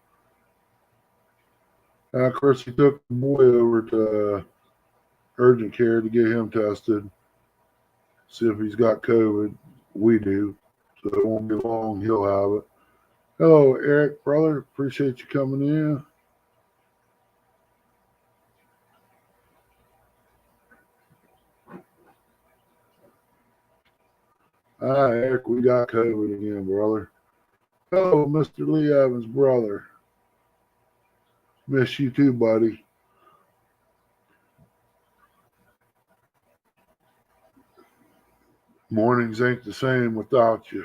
Of course, he took the boy over to urgent care to get him tested, see if he's got COVID. We do, so it won't be long. He'll have it. Hello, Eric, brother. Appreciate you coming in. Ah, Eric, we got COVID again, brother. Hello, Mr. Lee Evans, brother. Miss you too, buddy. Mornings ain't the same without you.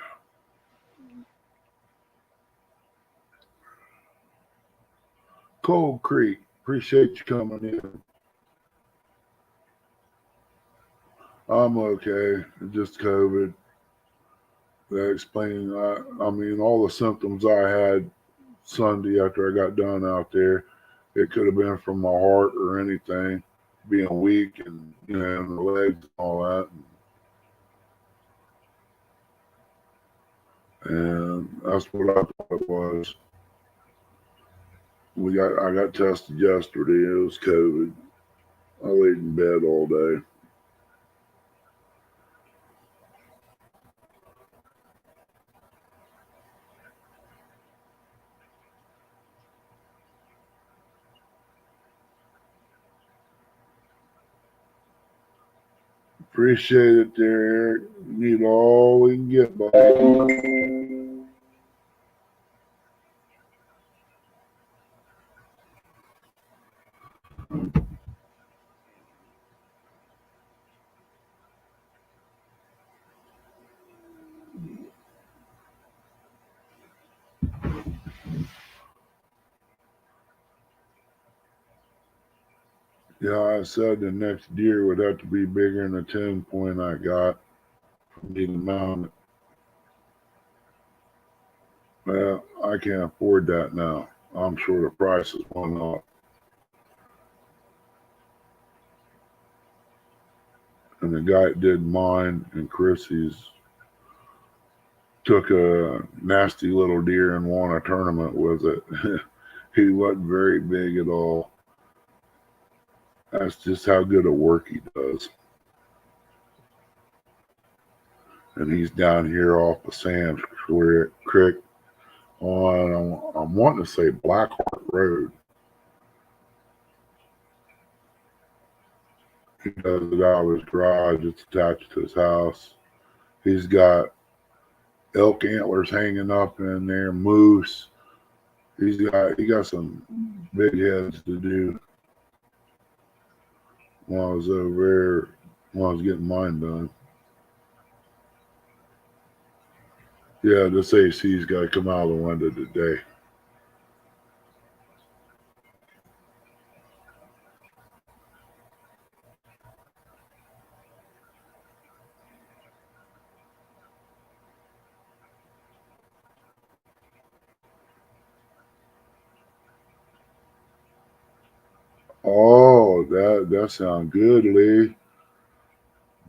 Cold Creek, appreciate you coming in. I'm okay. Just COVID. That explains. I mean, all the symptoms I had Sunday after I got done out there, it could have been from my heart or anything. being weak and in the legs and all that. And that's what I thought it was. I got tested yesterday. It was COVID. I laid in bed all day. Appreciate it there, Eric. Need all we can get, buddy. Yeah, I said the next deer would have to be bigger than the 10 point I got from being mounted. Well, I can't afford that now. I'm sure the prices went up. And the guy that did mine and Chrissy's took a nasty little deer and won a tournament with it. He wasn't very big at all. That's just how good a work he does. And he's down here off the Sam's Creek on, I'm wanting to say Blackheart Road. He does it out of his garage. It's attached to his house. He's got elk antlers hanging up in there, moose. He got some big heads to do. While I was over there, while I was getting mine done. Yeah, this AC's got to come out of the window today. Oh, that sounds good, Lee.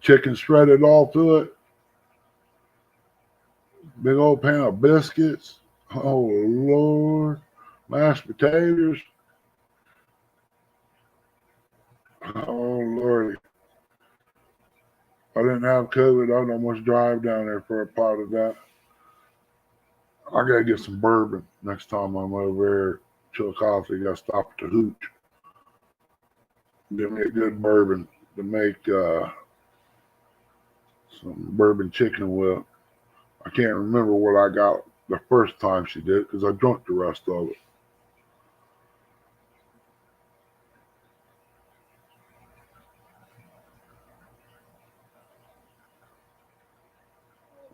Chicken shredded all to it. Big old pan of biscuits. Oh, Lord. Mashed potatoes. Oh, Lordy. If I didn't have COVID, I'd almost drive down there for a pot of that. I got to get some bourbon next time I'm over there. Chillicothe, got to stop at the Hooch. Give me a good bourbon to make some bourbon chicken with. I can't remember what I got the first time she did because I drunk the rest of it.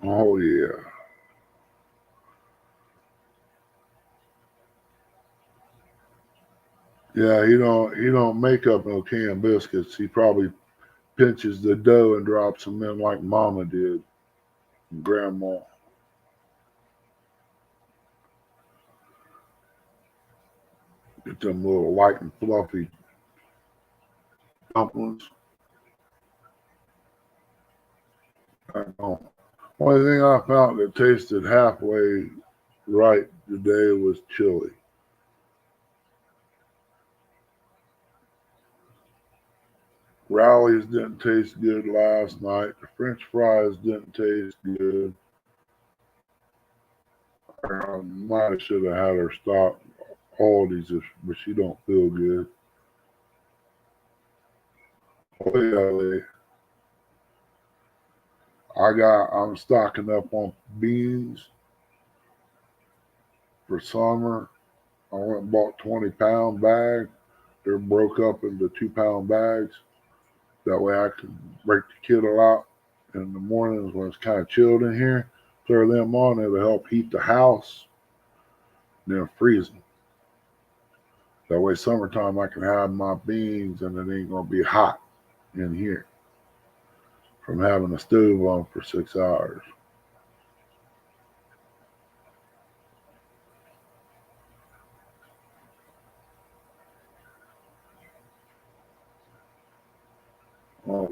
Oh yeah. Yeah, he don't make up no canned biscuits. He probably pinches the dough and drops them in like Mama did, and Grandma. Get them little light and fluffy dumplings. I know. Only thing I found that tasted halfway right today was chili. Rallies didn't taste good last night. The French fries didn't taste good. I might have should have had her stop Aldi's, but she don't feel good. Oh yeah, I'm stocking up on beans for summer. I went and bought 20-pound bags. They're broke up into 2-pound bags. That way I can break the kettle out in the mornings when it's kind of chilled in here. Throw them on. It'll help heat the house. Then freeze them. That way summertime I can have my beans and it ain't going to be hot in here from having a stove on for 6 hours. Oh,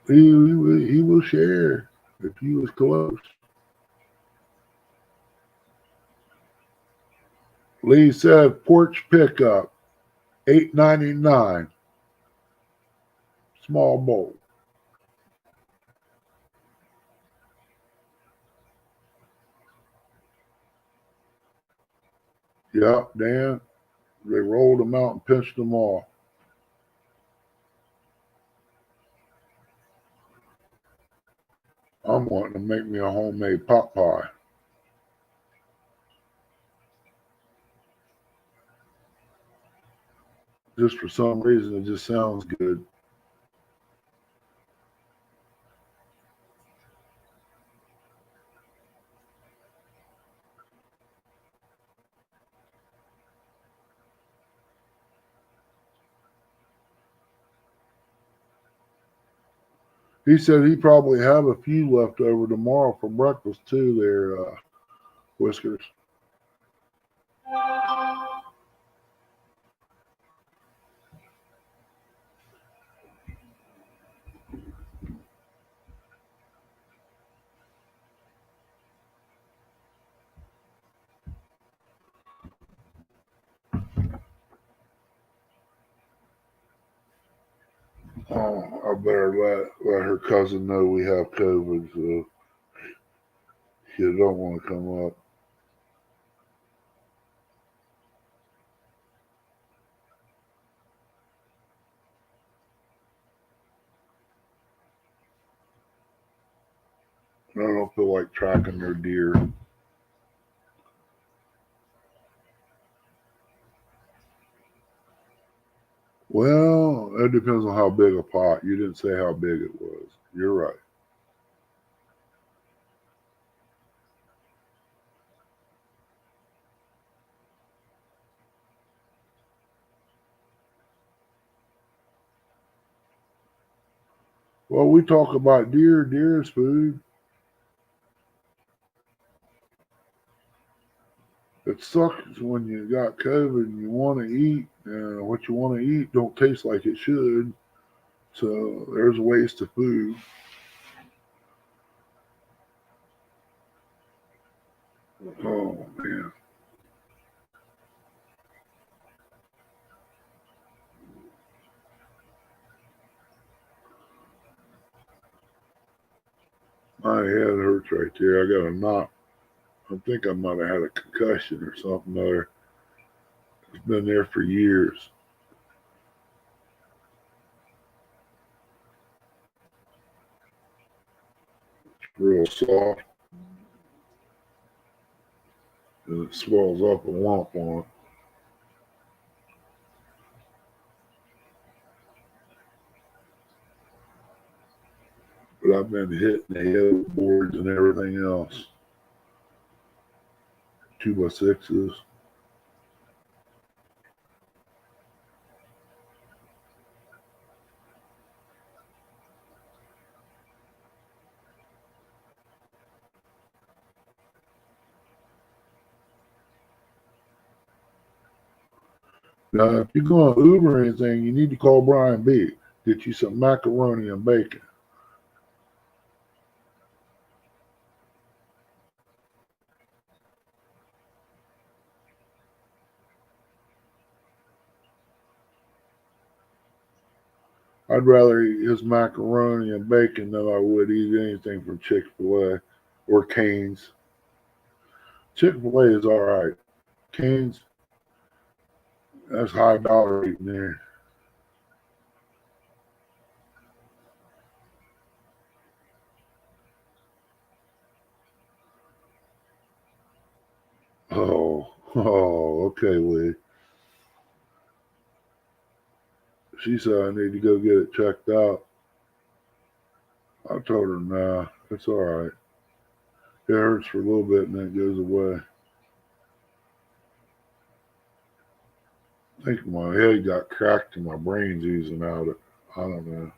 he will share if he was close. Lee said porch pickup, $8.99, small bowl. Yep, Dan. They rolled them out and pinched them off. I'm wanting to make me a homemade pot pie. Just for some reason, it just sounds good. He said he probably have a few left over tomorrow for breakfast too. There, Whiskers. Oh, I better let her cousin know we have COVID, so she don't want to come up. I don't feel like tracking their deer. Well, it depends on how big a pot. You didn't say how big it was. You're right. Well, we talk about deer. Deer is food. It sucks when you got COVID and you want to eat, and what you want to eat don't taste like it should. So there's waste of food. Oh man, my head hurts right there. I got a knot. I think I might have had a concussion or something there. It's been there for years. It's real soft and it swells up a lump on it. But I've been hitting the head with boards and everything else. 2x6s. Now, if you're going to Uber or anything, you need to call Brian B. Get you some macaroni and bacon. I'd rather eat his macaroni and bacon than I would eat anything from Chick-fil-A or Cane's. Chick-fil-A is all right. Cane's, that's high dollar eating there. Okay, Lee. She said I need to go get it checked out. I told her, nah, it's all right. It hurts for a little bit and then it goes away. I think my head got cracked and my brain's oozing out. I don't know.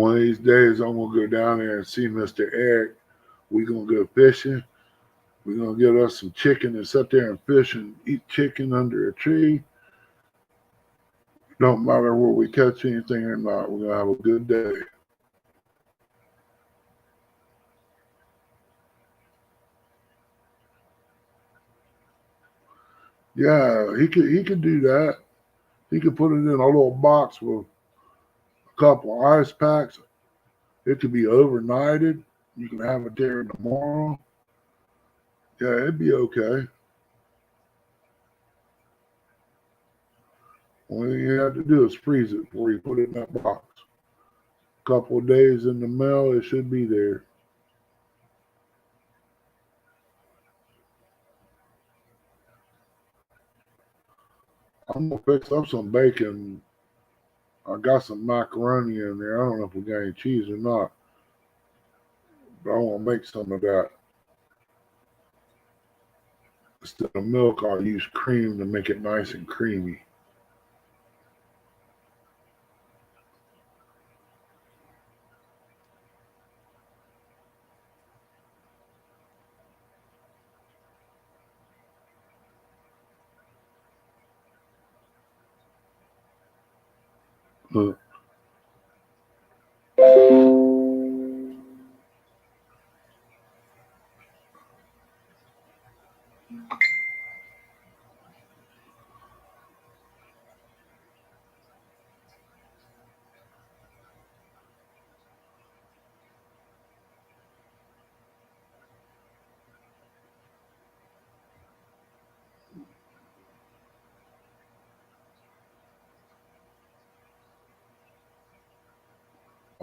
One of these days, I'm gonna go down there and see Mr. Eric. We gonna go fishing. We're gonna get us some chicken and sit there and fish and eat chicken under a tree. Don't matter where we catch anything or not. We're gonna have a good day. Yeah, he could do that. He could put it in a little box with a couple ice packs. It could be overnighted. You can have it there tomorrow. Yeah, it'd be okay. All you have to do is freeze it before you put it in that box. A couple of days in the mail, it should be there. I'm gonna fix up some bacon. I got some macaroni in there. I don't know if we got any cheese or not, but I want to make some of that. Instead of milk, I'll use cream to make it nice and creamy. Uh,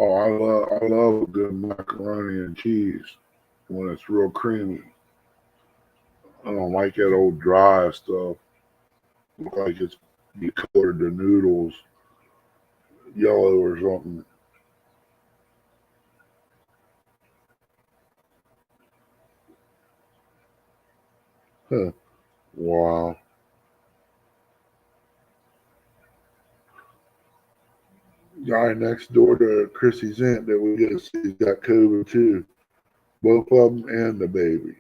Oh, I love a good macaroni and cheese when it's real creamy. I don't like that old dry stuff. Look like it's you colored the noodles yellow or something. Huh. Wow. Guy next door to Chrissy's aunt that we get to see got COVID too. Both of them and the baby.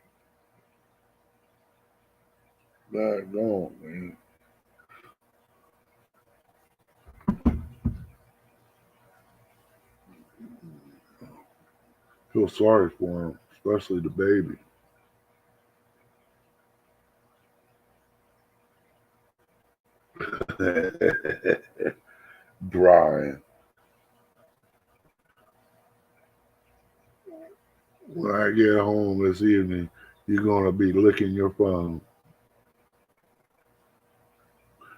That gone, man. Feel sorry for him, especially the baby. Dry. When I get home this evening, you're gonna be licking your phone.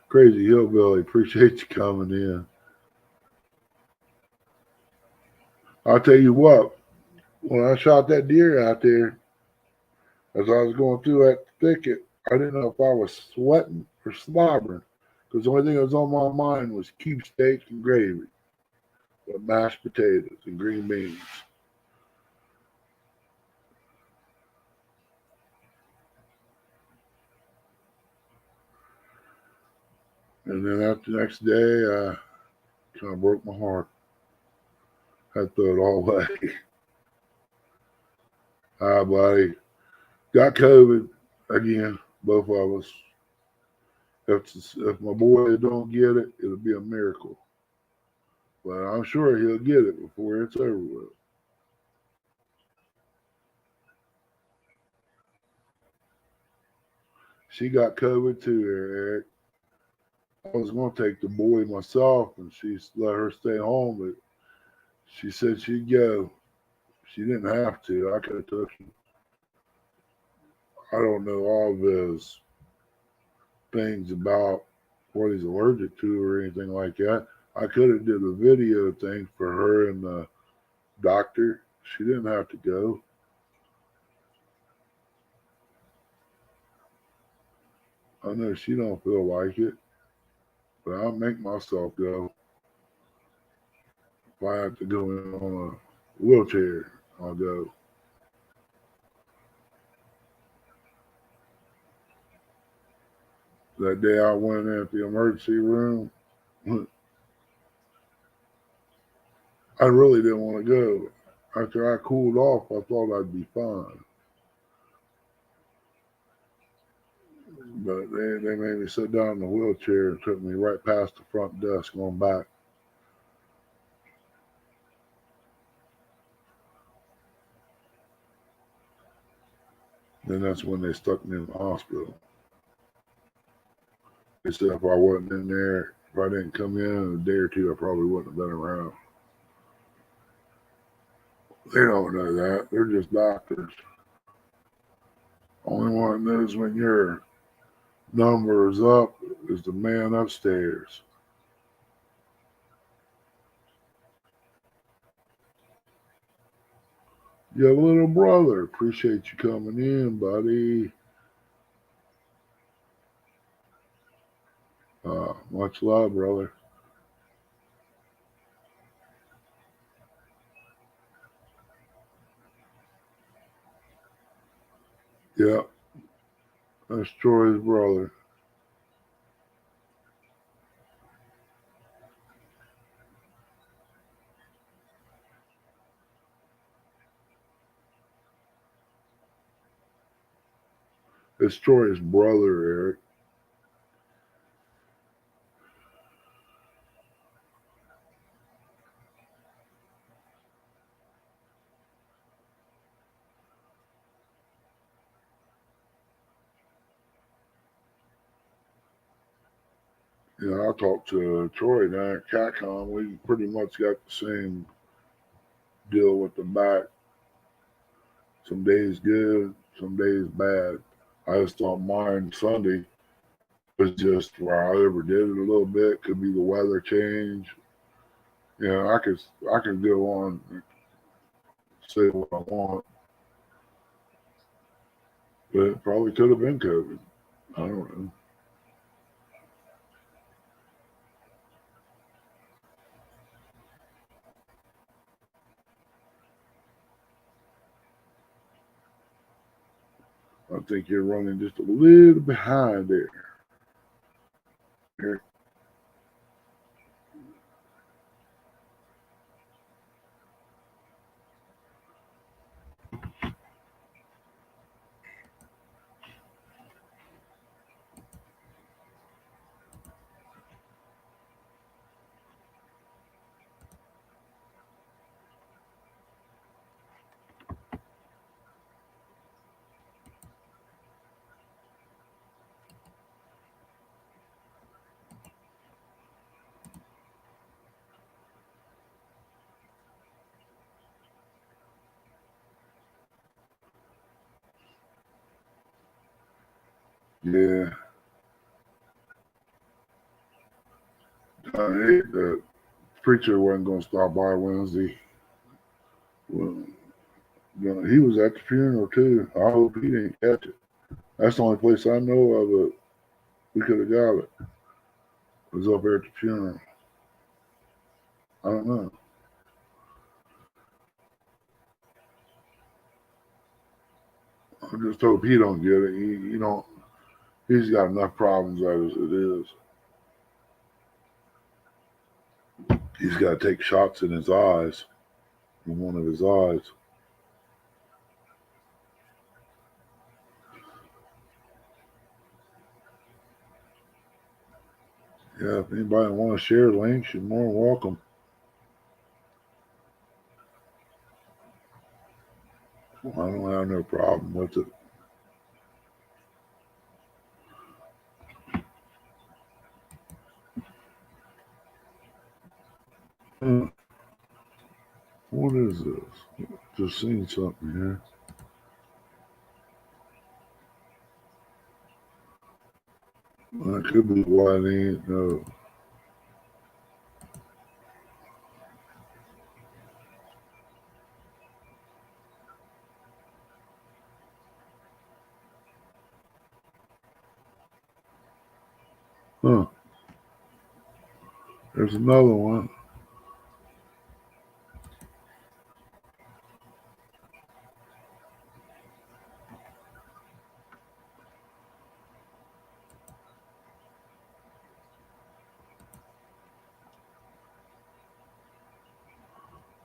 Crazy Hillbilly, appreciate you coming in. I'll tell you what, when I shot that deer out there, as I was going through that thicket, I didn't know if I was sweating or slobbering. Because the only thing that was on my mind was cube steak and gravy with mashed potatoes and green beans. And then after the next day, I kind of broke my heart. I had to throw it all away. Hi, buddy. Got COVID again, both of us. If my boy don't get it, it'll be a miracle. But I'm sure he'll get it before it's over with. She got COVID too, Eric. I was going to take the boy myself, and she let her stay home, but she said she'd go. She didn't have to. I could have took him. I don't know all of his things about what he's allergic to or anything like that. I could have did a video thing for her and the doctor. She didn't have to go. I know she don't feel like it, but I'll make myself go. If I have to go in on a wheelchair, I'll go. That day I went in at the emergency room, I I really didn't want to go. After I cooled off, I thought I'd be fine. But they made me sit down in the wheelchair and took me right past the front desk going back. Then that's when they stuck me in the hospital. They said if I wasn't in there, if I didn't come in a day or two, I probably wouldn't have been around. They don't know that. They're just doctors. Only one that knows when your number is up is the man upstairs. Your little brother. Appreciate you coming in, buddy. Much love, brother. Yeah, that's Troy's brother. It's Troy's brother, Eric. I talked to Troy down at CatCon. We pretty much got the same deal with the back. Some days good, some days bad. I just thought mine Sunday was just where I overdid it a little bit. Could be the weather change. I could go on and say what I want, but it probably could have been COVID. I don't know. I think you're running just a little behind there. Yeah. The preacher wasn't going to stop by Wednesday. Well, he was at the funeral too. I hope he didn't catch it. That's the only place I know of it. We could have got it. It was up there at the funeral. I don't know. I just hope he don't get it. He don't. He's got enough problems as it is. He's got to take shots in his eyes, in one of his eyes. Yeah, if anybody wants to share links, you're more than welcome. I don't have no problem with it. What is this? Just seen something here. That could be why they ain't no. Huh. There's another one.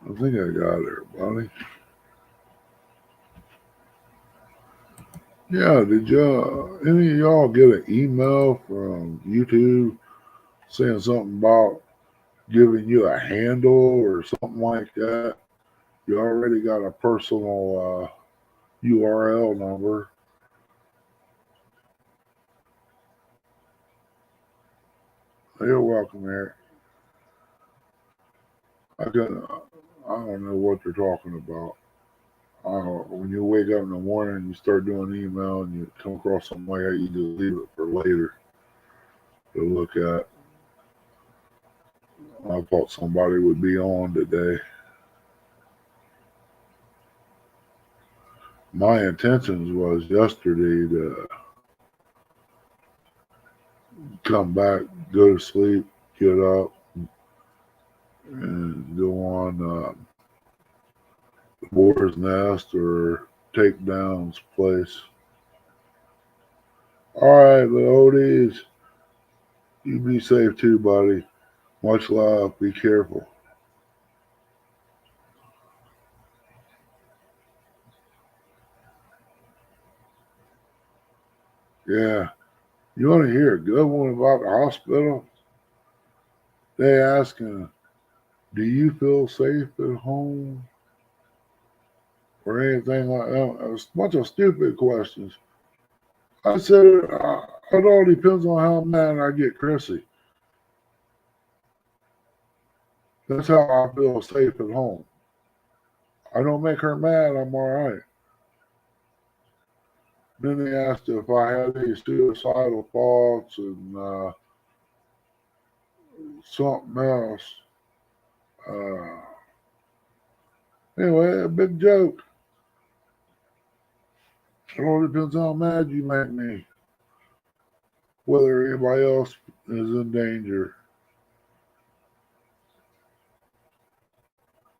I think I got everybody. Yeah, did any of y'all get an email from YouTube saying something about giving you a handle or something like that? You already got a personal URL number. You're welcome, Eric. I don't know what they're talking about. When you wake up in the morning and you start doing email and you come across something like that, you just leave it for later to look at. I thought somebody would be on today. My intentions was yesterday to come back, go to sleep, get up, and go on the Boar's Nest or Takedown's place. All right, little oldies, you be safe too, buddy. Much love. Be careful. Yeah. You want to hear a good one about the hospital? They asking, do you feel safe at home? Or anything like that. It's a bunch of stupid questions. I said, it all depends on how mad I get Chrissy. That's how I feel safe at home. I don't make her mad, I'm all right. Then they asked if I had any suicidal thoughts and something else. Anyway, a big joke. It all depends on how mad you make me. Whether anybody else is in danger.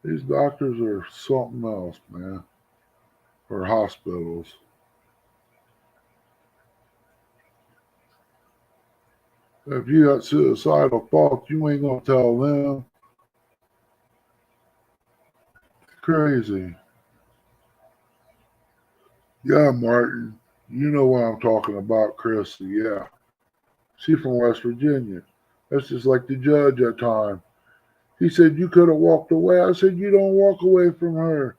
These doctors are something else, man. Or hospitals. If you got suicidal thoughts, you ain't gonna tell them. Crazy. Yeah, Martin. You know what I'm talking about, Chris. Yeah. She from West Virginia. That's just like the judge that time. He said you could have walked away. I said you don't walk away from her.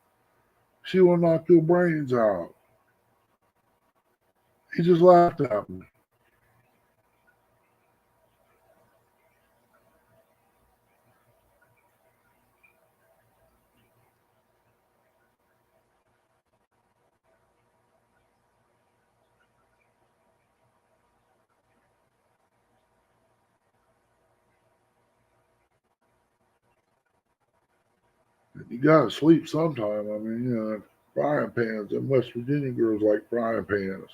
She will knock your brains out. He just laughed at me. You gotta sleep sometime. I mean, frying pans. Them West Virginia girls like frying pans.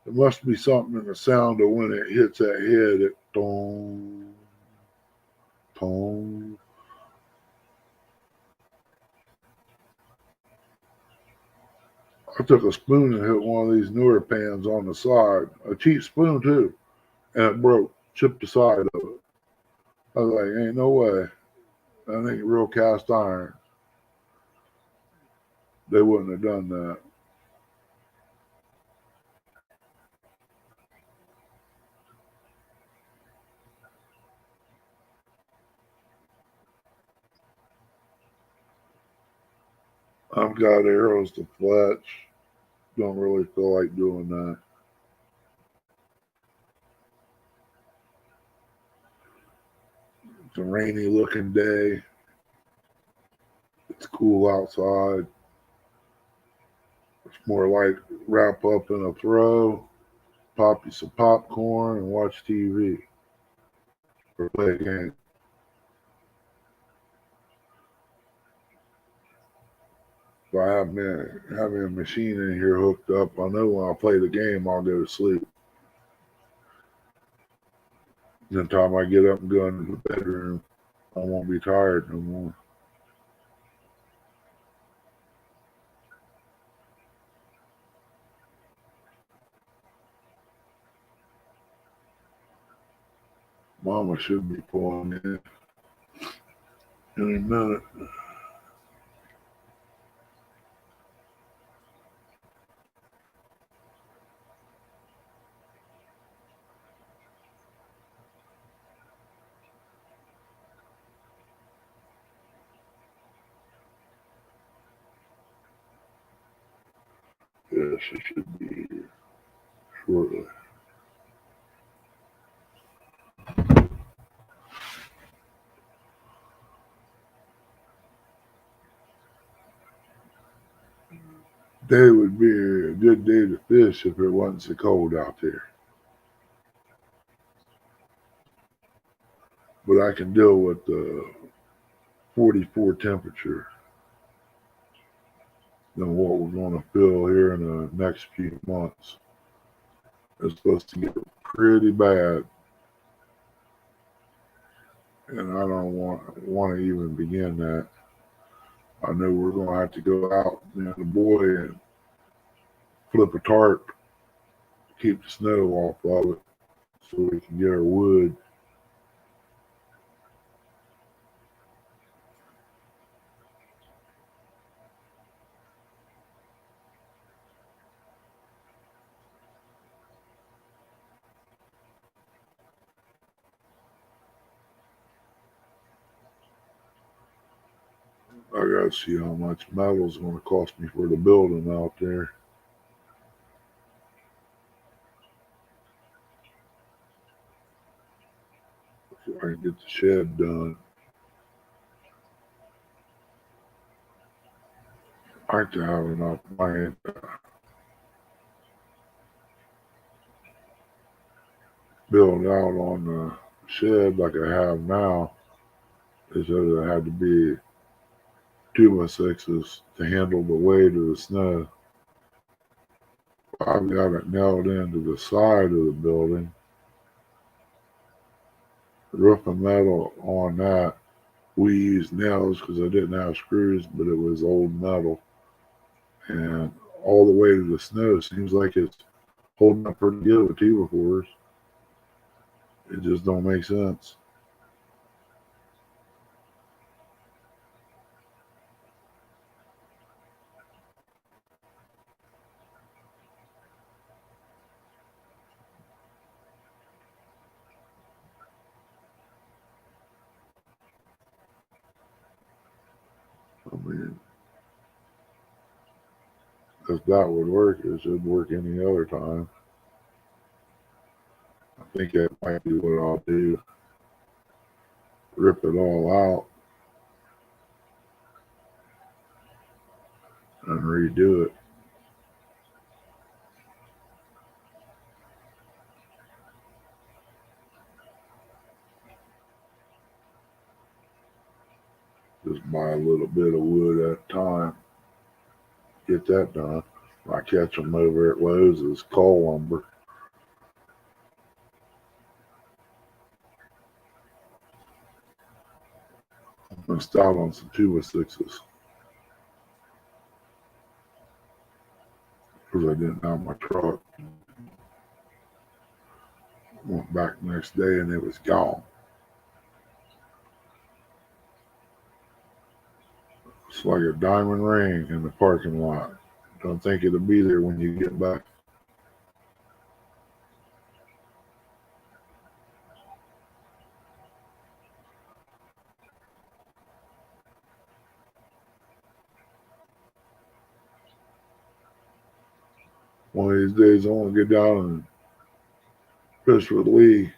There must be something in the sound of when it hits that head. It tong, tong. I took a spoon and hit one of these newer pans on the side. A cheap spoon too, and it broke, chipped the side of it. I was like, ain't no way. That ain't real cast iron. They wouldn't have done that. I've got arrows to fletch. Don't really feel like doing that. It's a rainy looking day. It's cool outside. It's more like wrap up in a throw, pop you some popcorn, and watch TV or play a game. If I have having a machine in here hooked up, I know when I play the game, I'll go to sleep. And the time I get up and go into the bedroom, I won't be tired no more. Mama should be pulling in any minute. fish. It should be here shortly. Day would be a good day to fish if it wasn't so cold out there. But I can deal with the 44 temperature than what we're going to feel here in the next few months. It's supposed to get pretty bad, and I don't want to even begin that. I know we're going to have to go out, the boy, and flip a tarp, keep the snow off of it, so we can get our wood. I gotta see how much metal's going to cost me for the building out there. So I can get the shed done. I like to have enough money to build out on the shed like I have now. It said it had to be 2x6s to handle the weight of the snow. I've got it nailed into the side of the building. Roof and metal on that. We used nails because I didn't have screws, but it was old metal. And all the weight of the snow seems like it's holding up pretty good with T-4s. It just don't make sense. I mean, if that would work, it should work any other time. I think that might be what I'll do. Rip it all out and redo it. Just buy a little bit of wood at a time. Get that done. I catch them over at Lowe's as coal lumber. I missed out on some 2x6s because I didn't have my truck. Went back the next day and it was gone. It's like a diamond ring in the parking lot. Don't think it'll be there when you get back. One of these days I want to get down and fish with Lee.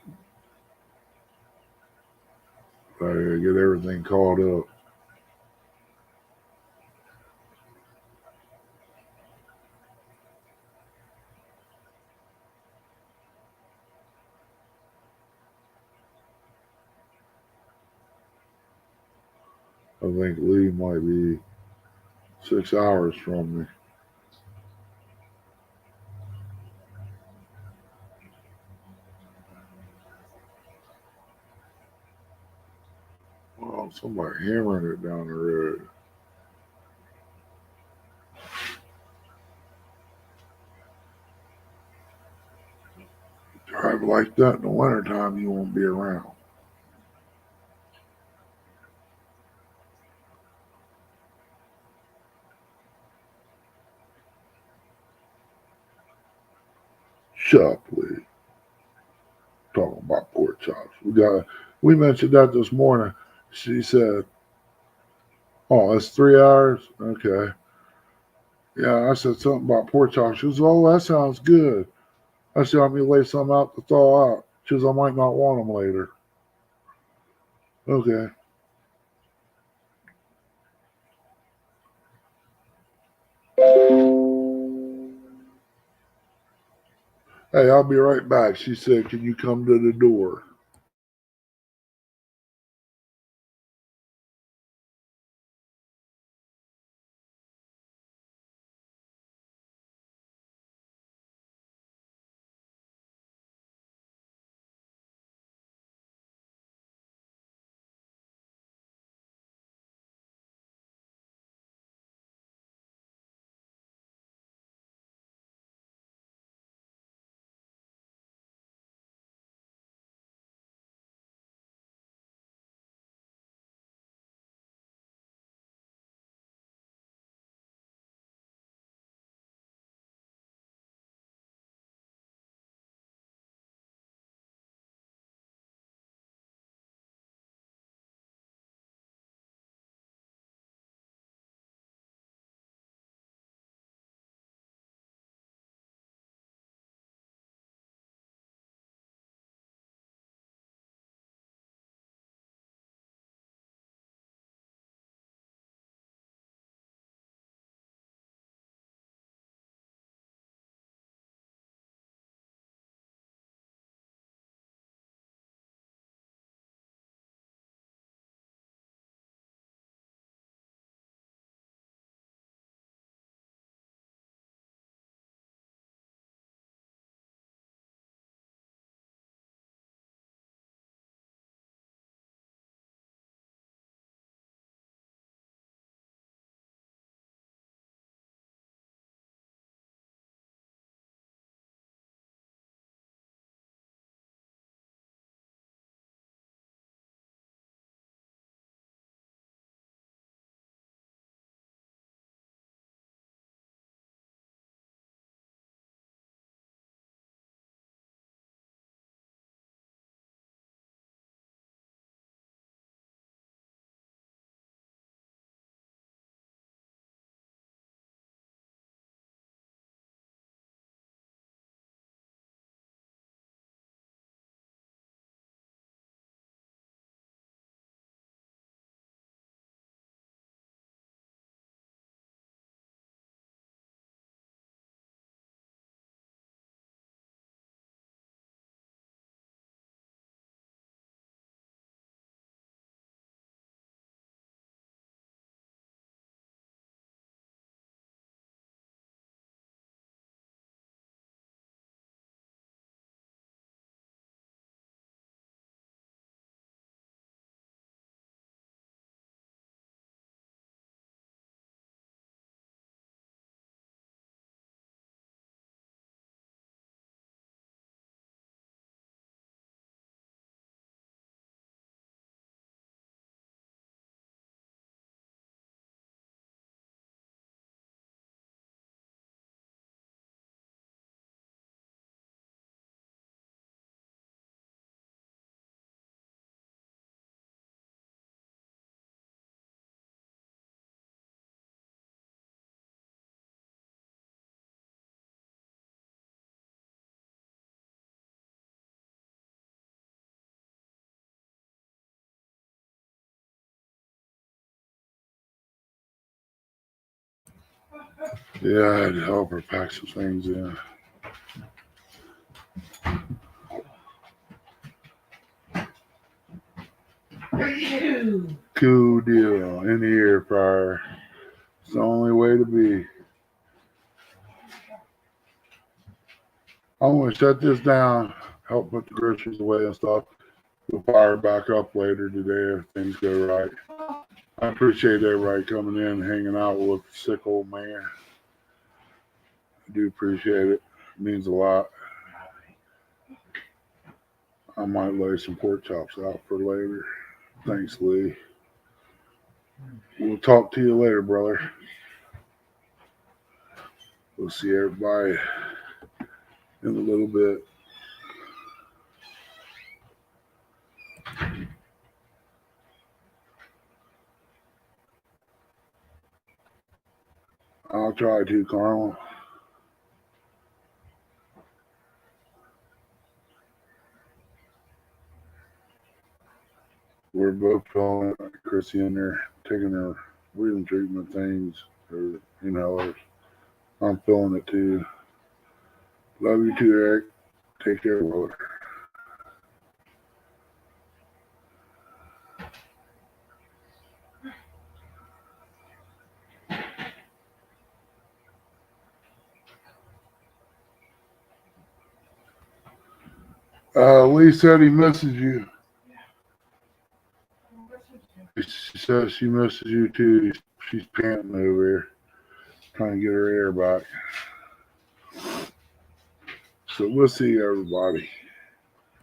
I gotta get everything caught up. I think Lee might be 6 hours from me. Well, somebody hammering it down the road. Drive like that in the wintertime, you won't be around. Shut up, Lee. Talking about pork chops. We mentioned that this morning. She said, "Oh, it's 3 hours? Okay." Yeah, I said something about pork chop. She was, oh, that sounds good. I said, I'm going to lay some out to thaw out. She was, I might not want them later. Okay. Hey, I'll be right back. She said, can you come to the door? Yeah, I had to help her pack some things in. Cool deal. In the air fryer. It's the only way to be. I'm going to shut this down, help put the groceries away and stuff. We'll fire back up later today if things go right. I appreciate everybody coming in and hanging out with the sick old man. I do appreciate it. It means a lot. I might lay some pork chops out for later. Thanks, Lee. We'll talk to you later, brother. We'll see everybody in a little bit. I'll try to, Carl. We're both feeling it. Chrissy in there taking her breathing treatment things or inhalers. I'm feeling it too. Love you too, Eric. Take care, brother. Lee said he misses you. She says she misses you too. She's panting over here, trying to get her air back. So we'll see everybody.